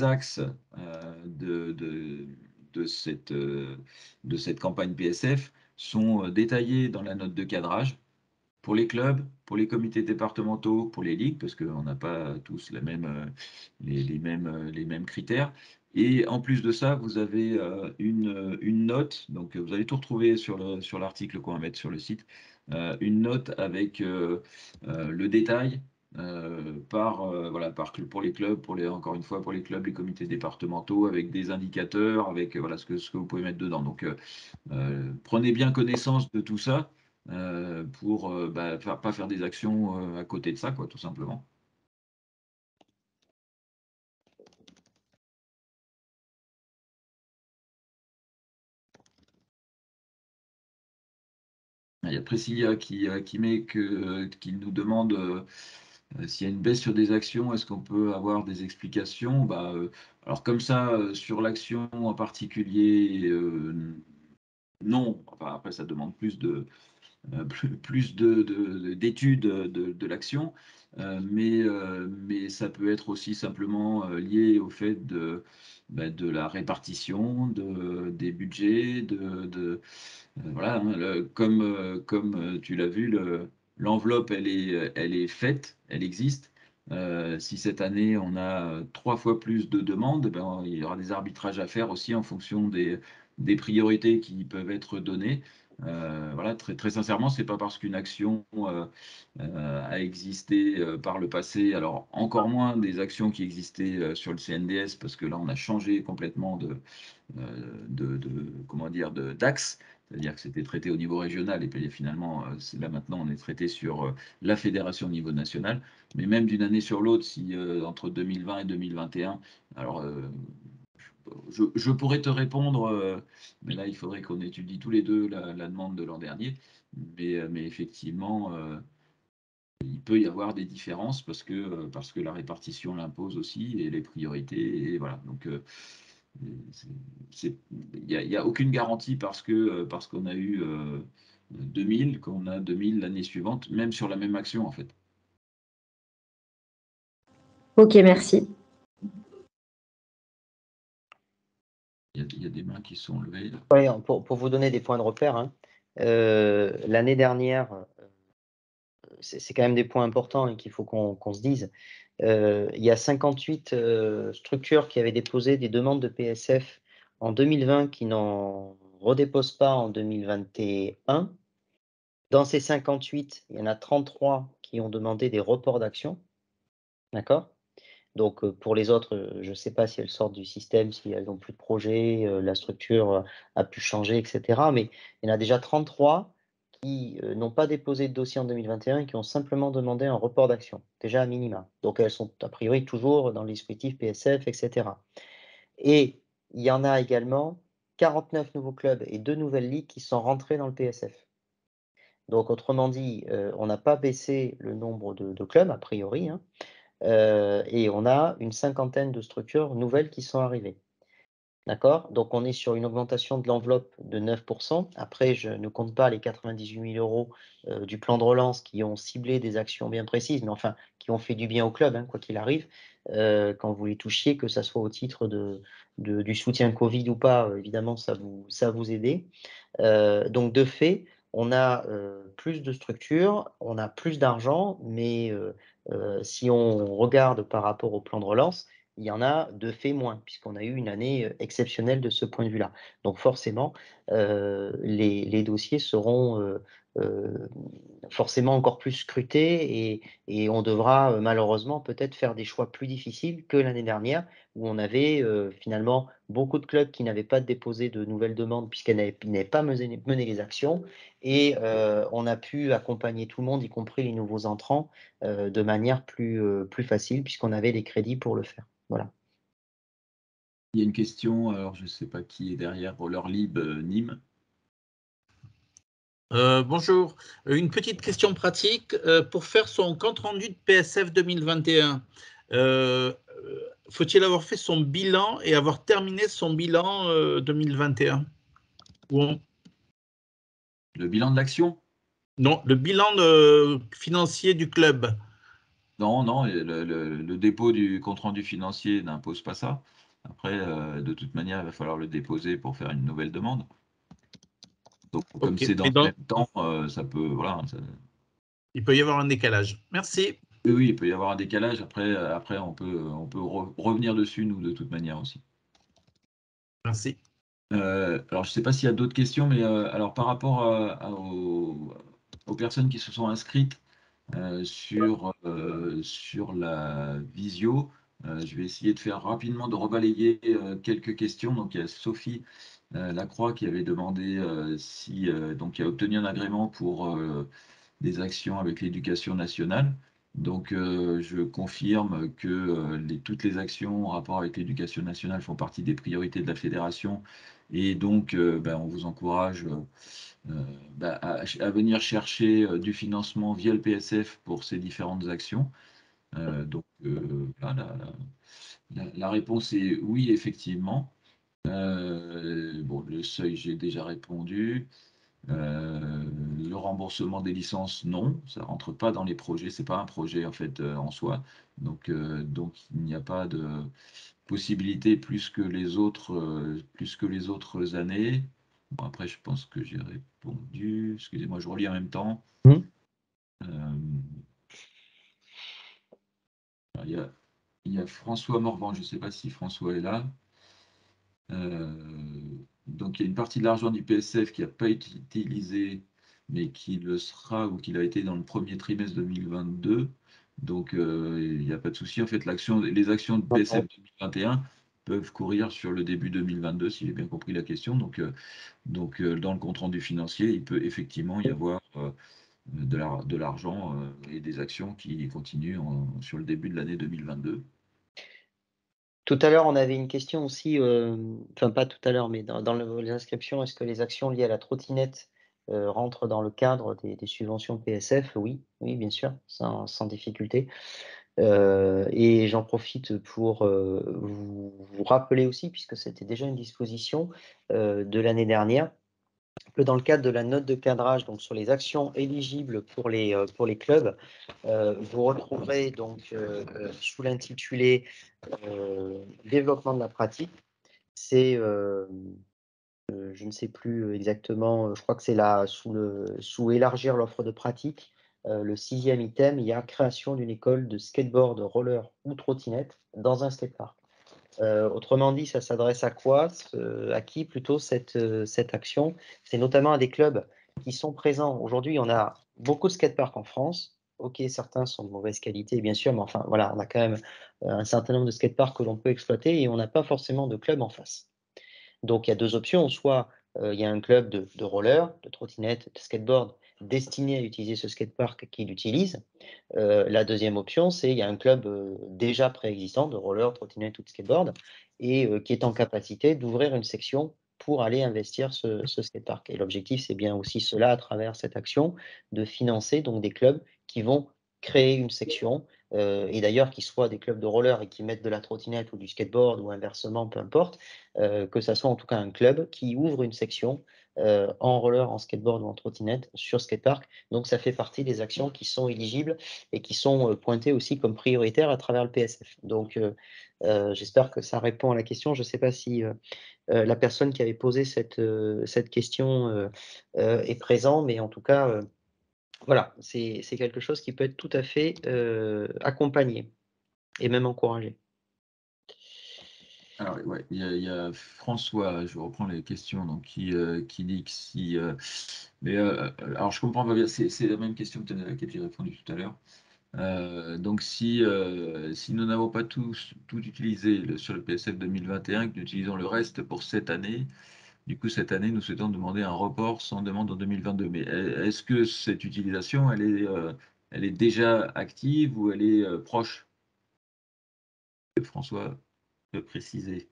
axes de cette campagne PSF sont détaillés dans la note de cadrage pour les clubs, pour les comités départementaux, pour les ligues, parce qu'on n'a pas tous les mêmes critères. Et en plus de ça, vous avez une note, donc vous allez tout retrouver sur l'article qu'on va mettre sur le site, une note avec le détail pour les clubs, encore une fois, pour les clubs, les comités départementaux, avec des indicateurs, avec voilà, ce que vous pouvez mettre dedans. Donc, prenez bien connaissance de tout ça pour pas faire des actions à côté de ça, quoi, tout simplement. Il y a Priscilla qui qui nous demande s'il y a une baisse sur des actions, est-ce qu'on peut avoir des explications? Alors comme ça, sur l'action en particulier, non. Enfin, après, ça demande plus d'études de l'action, mais ça peut être aussi simplement lié au fait de la répartition des budgets, voilà, hein, comme tu l'as vu, l'enveloppe, elle est faite, elle existe. Si cette année on a 3 fois plus de demandes, ben, il y aura des arbitrages à faire aussi en fonction des priorités qui peuvent être données. Voilà, très, très sincèrement, c'est pas parce qu'une action a existé par le passé, alors encore moins des actions qui existaient sur le CNDS, parce que là on a changé complètement comment dire, d'axe, c'est-à-dire que c'était traité au niveau régional et puis finalement, là maintenant, on est traité sur la fédération au niveau national. Mais même d'une année sur l'autre, si entre 2020 et 2021, alors je pourrais te répondre, mais là, il faudrait qu'on étudie tous les deux la demande de l'an dernier. Mais effectivement, il peut y avoir des différences parce que la répartition l'impose aussi et les priorités. Et voilà. Donc, il n'y a aucune garantie parce qu'on a eu 2000, qu'on a 2000 l'année suivante, même sur la même action en fait. Ok, merci. Il y a des mains qui sont levées. Là. Ouais, pour vous donner des points de repère, hein, l'année dernière, c'est quand même des points importants et qu'il faut qu'on se dise. Il y a 58 structures qui avaient déposé des demandes de PSF en 2020 qui n'en redéposent pas en 2021. Dans ces 58, il y en a 33 qui ont demandé des reports d'action. D'accord? Donc, pour les autres, je ne sais pas si elles sortent du système, si elles n'ont plus de projet, la structure a pu changer, etc. Mais il y en a déjà 33 qui n'ont pas déposé de dossier en 2021 et qui ont simplement demandé un report d'action, déjà à minima. Donc, elles sont a priori toujours dans le dispositif PSF, etc. Et il y en a également 49 nouveaux clubs et 2 nouvelles ligues qui sont rentrés dans le PSF. Donc, autrement dit, on n'a pas baissé le nombre de clubs, a priori, hein, et on a une cinquantaine de structures nouvelles qui sont arrivées. D'accord? Donc, on est sur une augmentation de l'enveloppe de 9%. Après, je ne compte pas les 98 000 € du plan de relance qui ont ciblé des actions bien précises, mais enfin, qui ont fait du bien au club, hein, quoi qu'il arrive. Quand vous les touchiez, que ça soit au titre du soutien Covid ou pas, évidemment, ça vous aidait. Donc, de fait, on a plus de structures, on a plus d'argent, mais si on regarde par rapport au plan de relance, il y en a de fait moins, puisqu'on a eu une année exceptionnelle de ce point de vue-là. Donc forcément, les dossiers seront forcément encore plus scrutés et on devra malheureusement peut-être faire des choix plus difficiles que l'année dernière, où on avait finalement beaucoup de clubs qui n'avaient pas déposé de nouvelles demandes puisqu'elles n'avaient pas mené les actions, et on a pu accompagner tout le monde, y compris les nouveaux entrants, de manière plus facile, puisqu'on avait les crédits pour le faire. Voilà. Il y a une question, alors je ne sais pas qui est derrière, pour leur lib Nîmes. Bonjour, une petite question pratique. Pour faire son compte-rendu de PSF 2021, faut-il avoir fait son bilan et avoir terminé son bilan 2021? Le bilan de l'action? Non, le bilan financier du club. Non, non, et le dépôt du compte-rendu financier n'impose pas ça. Après, de toute manière, il va falloir le déposer pour faire une nouvelle demande. Donc, comme Ok, c'est dans mais le même temps, ça peut, voilà. il peut y avoir un décalage. Merci. Oui, oui, il peut y avoir un décalage. Après, on peut revenir dessus, nous, de toute manière aussi. Merci. Alors, je ne sais pas s'il y a d'autres questions, mais alors par rapport aux personnes qui se sont inscrites sur la visio, je vais essayer de faire rapidement, de rebalayer quelques questions. Donc, il y a Sophie Lacroix qui avait demandé donc, qui a obtenu un agrément pour des actions avec l'éducation nationale. Donc, je confirme que toutes les actions en rapport avec l'éducation nationale font partie des priorités de la fédération. Et donc, on vous encourage à venir chercher du financement via le PSF pour ces différentes actions. Donc, voilà, la réponse est oui, effectivement. Bon, le seuil, j'ai déjà répondu. Le remboursement des licences, non, ça rentre pas dans les projets, c'est pas un projet en fait en soi. Donc il n'y a pas de possibilité plus que les autres années. Bon, après, je pense que j'ai répondu. Excusez-moi, je relis en même temps. Mmh. Euh, alors, il y a François Morvan, je ne sais pas si François est là. Donc il y a une partie de l'argent du PSF qui n'a pas été utilisé, mais qui le sera ou qui l'a été dans le premier trimestre 2022. Donc il n'y a pas de souci. En fait, les actions de PSF 2021 peuvent courir sur le début 2022, si j'ai bien compris la question. Donc dans le compte-rendu financier, il peut effectivement y avoir de l'argent et des actions qui continuent sur le début de l'année 2022. Tout à l'heure, on avait une question aussi, enfin pas tout à l'heure, mais dans les inscriptions, est-ce que les actions liées à la trottinette, rentrent dans le cadre des subventions PSF? Oui, oui, bien sûr, sans difficulté. Et j'en profite pour, vous rappeler aussi, puisque c'était déjà une disposition, de l'année dernière, que dans le cadre de la note de cadrage, donc sur les actions éligibles pour les clubs, vous retrouverez donc, sous l'intitulé, développement de la pratique, c'est, je ne sais plus exactement, je crois que c'est là sous élargir l'offre de pratique, le 6e item, il y a création d'une école de skateboard, roller ou trottinette dans un skatepark. Autrement dit, ça s'adresse à quoi? À qui plutôt cette action? C'est notamment à des clubs qui sont présents. Aujourd'hui, on a beaucoup de skateparks en France. OK, certains sont de mauvaise qualité, bien sûr, mais enfin, voilà, on a quand même, un certain nombre de skateparks que l'on peut exploiter et on n'a pas forcément de club en face. Donc il y a 2 options, soit, il y a un club de roller, de trottinette, de skateboard destiné à utiliser ce skatepark qui l'utilise. La deuxième option, c'est il y a un club, déjà préexistant de roller, trottinette ou de skateboard et qui est en capacité d'ouvrir une section pour aller investir ce skatepark et l'objectif, c'est bien aussi cela à travers cette action, de financer donc des clubs qui vont créer une section, et d'ailleurs qui soient des clubs de roller et qui mettent de la trottinette ou du skateboard ou inversement, peu importe, que ça soit en tout cas un club qui ouvre une section, en roller, en skateboard ou en trottinette sur skatepark. Donc ça fait partie des actions qui sont éligibles et qui sont, pointées aussi comme prioritaires à travers le PSF. Donc j'espère que ça répond à la question. Je ne sais pas si, la personne qui avait posé cette question, est présent, mais en tout cas, voilà, c'est quelque chose qui peut être tout à fait, accompagné et même encouragé. Alors, ouais, il y a François, je reprends les questions, donc, qui dit que si. Mais alors, je comprends pas bien, c'est la même question à laquelle j'ai répondu tout à l'heure. Donc, si nous n'avons pas tout utilisé sur le PSF 2021, que nous utilisons le reste pour cette année, du coup, cette année, nous souhaitons demander un report sans demande en 2022. Mais est-ce que cette utilisation, elle est déjà active ou elle est proche? François peut préciser.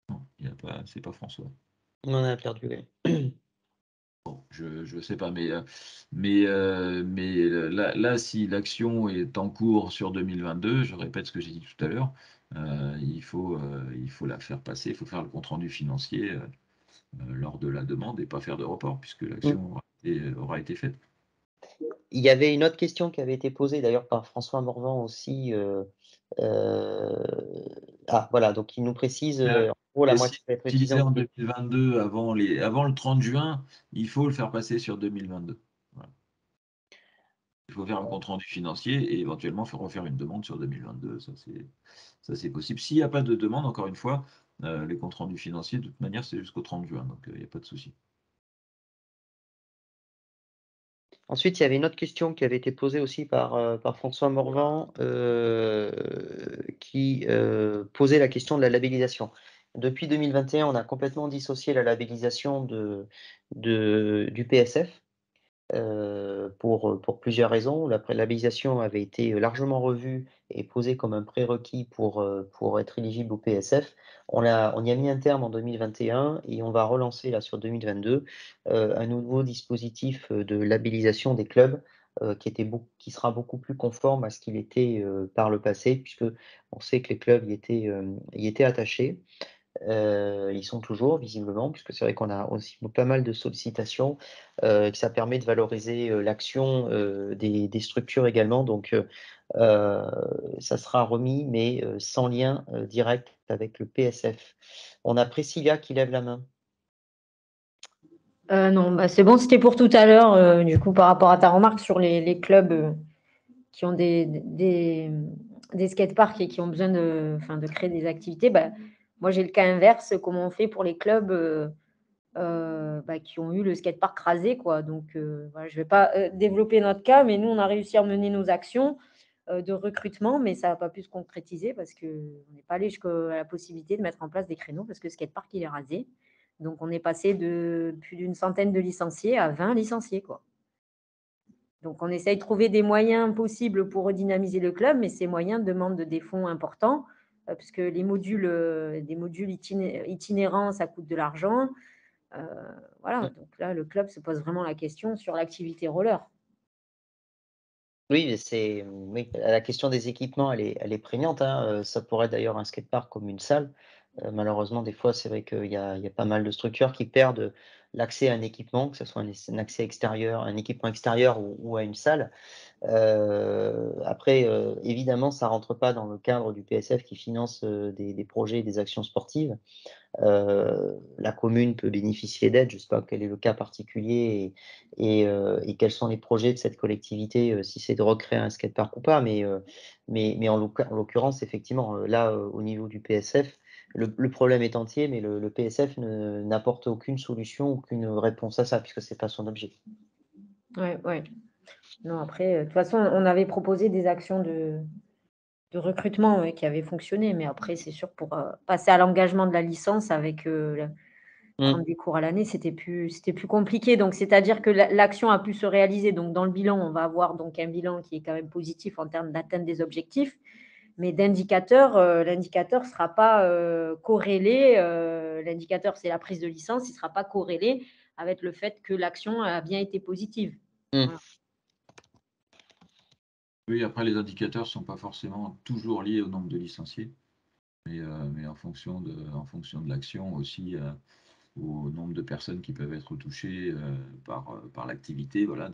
Non, c'est pas François. On en a perdu, oui. Bon, je sais pas, mais là, si l'action est en cours sur 2022, je répète ce que j'ai dit tout à l'heure, il faut la faire passer, il faut faire le compte-rendu financier lors de la demande et pas faire de report, puisque l'action aura été faite. Il y avait une autre question qui avait été posée d'ailleurs par François Morvan aussi. Voilà, donc il nous précise, en gros, la Et moitié si va être utilisée utilisé en en 2022 avant le 30 juin, il faut le faire passer sur 2022. Voilà. Il faut faire un compte rendu financier et éventuellement refaire une demande sur 2022. Ça, c'est possible. S'il n'y a pas de demande, encore une fois, les comptes rendus financiers, de toute manière, c'est jusqu'au 30 juin, donc il n'y a pas de souci. Ensuite, il y avait une autre question qui avait été posée aussi par François Morvan, qui posait la question de la labellisation. Depuis 2021, on a complètement dissocié la labellisation du PSF. Pour plusieurs raisons. La labellisation avait été largement revue et posée comme un prérequis pour être éligible au PSF. On y a mis un terme en 2021 et on va relancer là sur 2022 un nouveau dispositif de labellisation des clubs qui sera beaucoup plus conforme à ce qu'il était par le passé, puisque on sait que les clubs y étaient attachés. Ils sont toujours visiblement, puisque c'est vrai qu'on a aussi pas mal de sollicitations, que ça permet de valoriser, l'action, des structures également. Donc, ça sera remis, mais, sans lien, direct avec le PSF. On a Priscilla qui lève la main. Non, bah, c'est bon, c'était pour tout à l'heure. Du coup, par rapport à ta remarque sur les clubs qui ont des skateparks et qui ont besoin de créer des activités, bah, moi, j'ai le cas inverse. Comment on fait pour les clubs qui ont eu le skatepark rasé, quoi. Donc, voilà, je ne vais pas développer notre cas, mais nous, on a réussi à mener nos actions de recrutement, mais ça n'a pas pu se concrétiser parce qu'on n'est pas allé jusqu'à la possibilité de mettre en place des créneaux parce que le skatepark, il est rasé. Donc, on est passé de plus d'une centaine de licenciés à 20 licenciés, quoi. Donc, on essaye de trouver des moyens possibles pour redynamiser le club, mais ces moyens demandent des fonds importants, puisque des modules itinérants, ça coûte de l'argent. Voilà, donc là, le club se pose vraiment la question sur l'activité roller. Oui, mais oui, la question des équipements, elle est prégnante, hein. Ça pourrait être d'ailleurs un skatepark comme une salle. Malheureusement, des fois, c'est vrai qu'il y a pas mal de structures qui perdent l'accès à un équipement, que ce soit un accès extérieur, un équipement extérieur ou à une salle. Après, évidemment, ça rentre pas dans le cadre du PSF qui finance, des projets et des actions sportives. La commune peut bénéficier d'aide. Je ne sais pas quel est le cas particulier et quels sont les projets de cette collectivité, si c'est de recréer un skatepark ou pas. Mais en l'occurrence, effectivement, là, au niveau du PSF, le problème est entier, mais le PSF n'apporte aucune solution, aucune réponse à ça, puisque c'est pas son objet. Ouais, ouais. Non, après, de toute façon, on avait proposé des actions de recrutement qui avaient fonctionné, mais après, c'est sûr, pour passer à l'engagement de la licence avec prendre des cours à l'année, c'était plus compliqué. Donc, c'est-à-dire que l'action a pu se réaliser. Donc, dans le bilan, on va avoir donc un bilan qui est quand même positif en termes d'atteinte des objectifs. Mais l'indicateur ne sera pas corrélé. L'indicateur, c'est la prise de licence, il ne sera pas corrélé avec le fait que l'action a bien été positive. Voilà. Oui, après, les indicateurs ne sont pas forcément toujours liés au nombre de licenciés, mais en fonction de l'action aussi, au nombre de personnes qui peuvent être touchées par l'activité, voilà,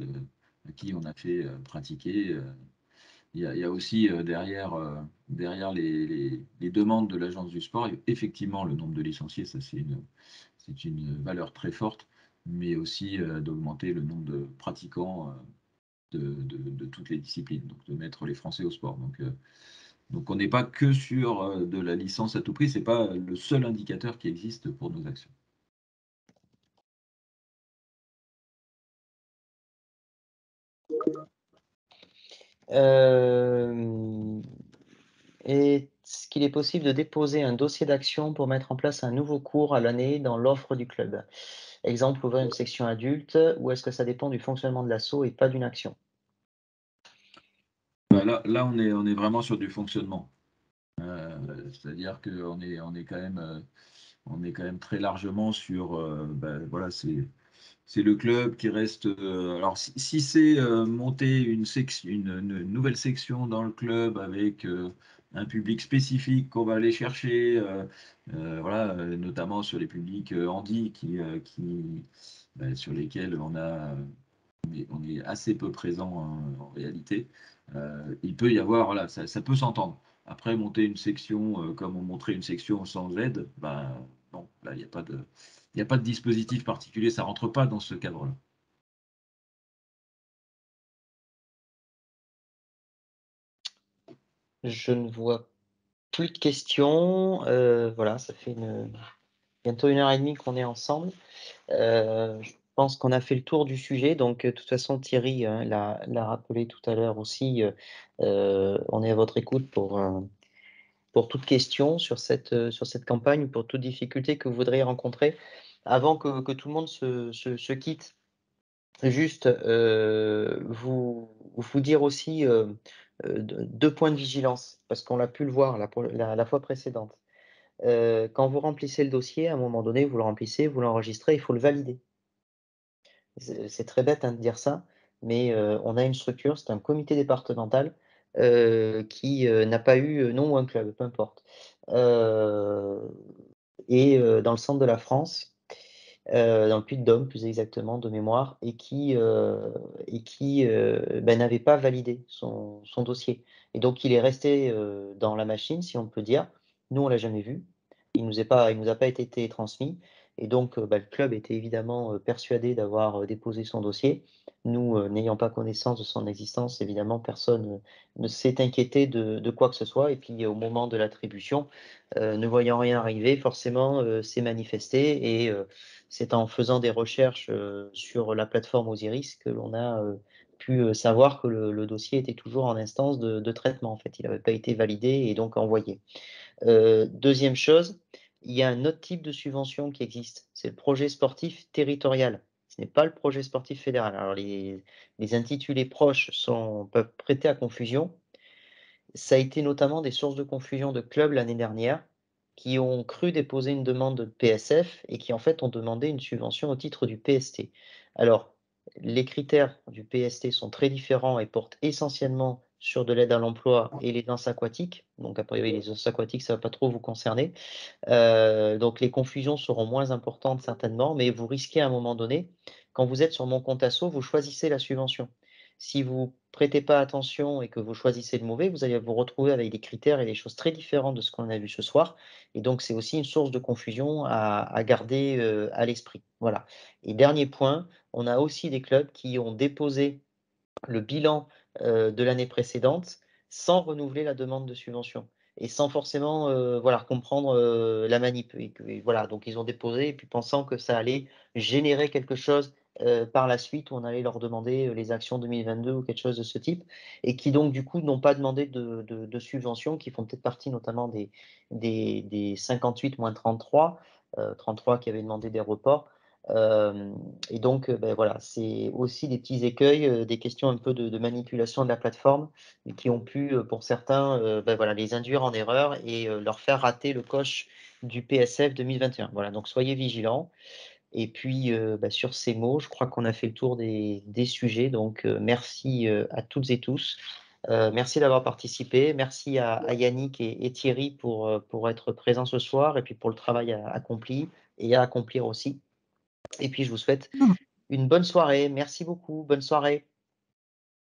à qui on a fait pratiquer. Il y a aussi derrière les demandes de l'Agence du sport, effectivement, le nombre de licenciés, ça c'est une valeur très forte, mais aussi d'augmenter le nombre de pratiquants de toutes les disciplines, donc de mettre les Français au sport. Donc on n'est pas que sur de la licence à tout prix, c'est pas le seul indicateur qui existe pour nos actions. Est-ce qu'il est possible de déposer un dossier d'action pour mettre en place un nouveau cours à l'année dans l'offre du club? Exemple, ouvrir une section adulte, ou est-ce que ça dépend du fonctionnement de l'asso et pas d'une action? Là on est vraiment sur du fonctionnement. C'est-à-dire qu'on est quand même très largement sur voilà, c'est le club qui reste. Alors, si c'est monter une nouvelle section dans le club avec un public spécifique qu'on va aller chercher, voilà, notamment sur les publics handi sur lesquels on est assez peu présent en réalité. Il peut y avoir, voilà, ça peut s'entendre. Après, monter une section comme on montrait une section sans aide, ben, non, là, il n'y a pas de dispositif particulier, ça ne rentre pas dans ce cadre-là. Je ne vois plus de questions. Voilà, ça fait bientôt 1 heure et demie qu'on est ensemble. Je pense qu'on a fait le tour du sujet. Donc, de toute façon, Thierry l'a rappelé tout à l'heure aussi. On est à votre écoute pour toute question sur cette campagne, pour toute difficulté que vous voudriez rencontrer. Avant que tout le monde se quitte, juste vous dire aussi 2 points de vigilance, parce qu'on l'a pu le voir la fois précédente. Quand vous remplissez le dossier, à un moment donné, vous le remplissez, vous l'enregistrez, il faut le valider. C'est très bête, hein, de dire ça, mais on a une structure, c'est un comité départemental qui n'a pas eu, non, ou un club, peu importe. Dans le centre de la France, dans le Puy-de-Dôme plus exactement, de mémoire, et qui n'avait pas validé son dossier. Et donc il est resté dans la machine, si on peut dire. Nous, on l'a jamais vu. Il nous a pas été transmis. Et donc, le club était évidemment persuadé d'avoir déposé son dossier. Nous, n'ayant pas connaissance de son existence, évidemment, personne ne s'est inquiété de quoi que ce soit. Et puis, au moment de l'attribution, ne voyant rien arriver, forcément, s'est manifesté. Et c'est en faisant des recherches sur la plateforme Osiris que l'on a pu savoir que le dossier était toujours en instance de traitement. En fait, il n'avait pas été validé et donc envoyé. Deuxième chose, il y a un autre type de subvention qui existe, c'est le projet sportif territorial. Ce n'est pas le projet sportif fédéral. Alors les intitulés proches peuvent prêter à confusion. Ça a été notamment des sources de confusion de clubs l'année dernière qui ont cru déposer une demande de PSF et qui en fait ont demandé une subvention au titre du PST. Alors, les critères du PST sont très différents et portent essentiellement sur de l'aide à l'emploi et les danses aquatiques. Donc, a priori, les danses aquatiques, ça ne va pas trop vous concerner. Donc, les confusions seront moins importantes certainement, mais vous risquez à un moment donné, quand vous êtes sur mon compte asso, vous choisissez la subvention. Si vous prêtez pas attention et que vous choisissez le mauvais, vous allez vous retrouver avec des critères et des choses très différentes de ce qu'on a vu ce soir. Et donc, c'est aussi une source de confusion à garder à l'esprit. Voilà. Et dernier point, on a aussi des clubs qui ont déposé le bilan de l'année précédente sans renouveler la demande de subvention et sans forcément voilà, comprendre la manip. Et voilà, donc ils ont déposé et puis pensant que ça allait générer quelque chose par la suite où on allait leur demander les actions 2022 ou quelque chose de ce type et qui donc du coup n'ont pas demandé de subvention, qui font peut-être partie notamment des 58 moins 33, 33 qui avaient demandé des reports. Et donc, voilà, c'est aussi des petits écueils, des questions un peu de manipulation de la plateforme, mais qui ont pu, pour certains, voilà, les induire en erreur et leur faire rater le coche du PSF 2021. Voilà, donc soyez vigilants. Et puis, sur ces mots, je crois qu'on a fait le tour des sujets. Donc, merci à toutes et tous. Merci d'avoir participé. Merci à Yannick et Thierry pour être présents ce soir et puis pour le travail accompli et à accomplir aussi. Et puis, je vous souhaite une bonne soirée. Merci beaucoup. Bonne soirée.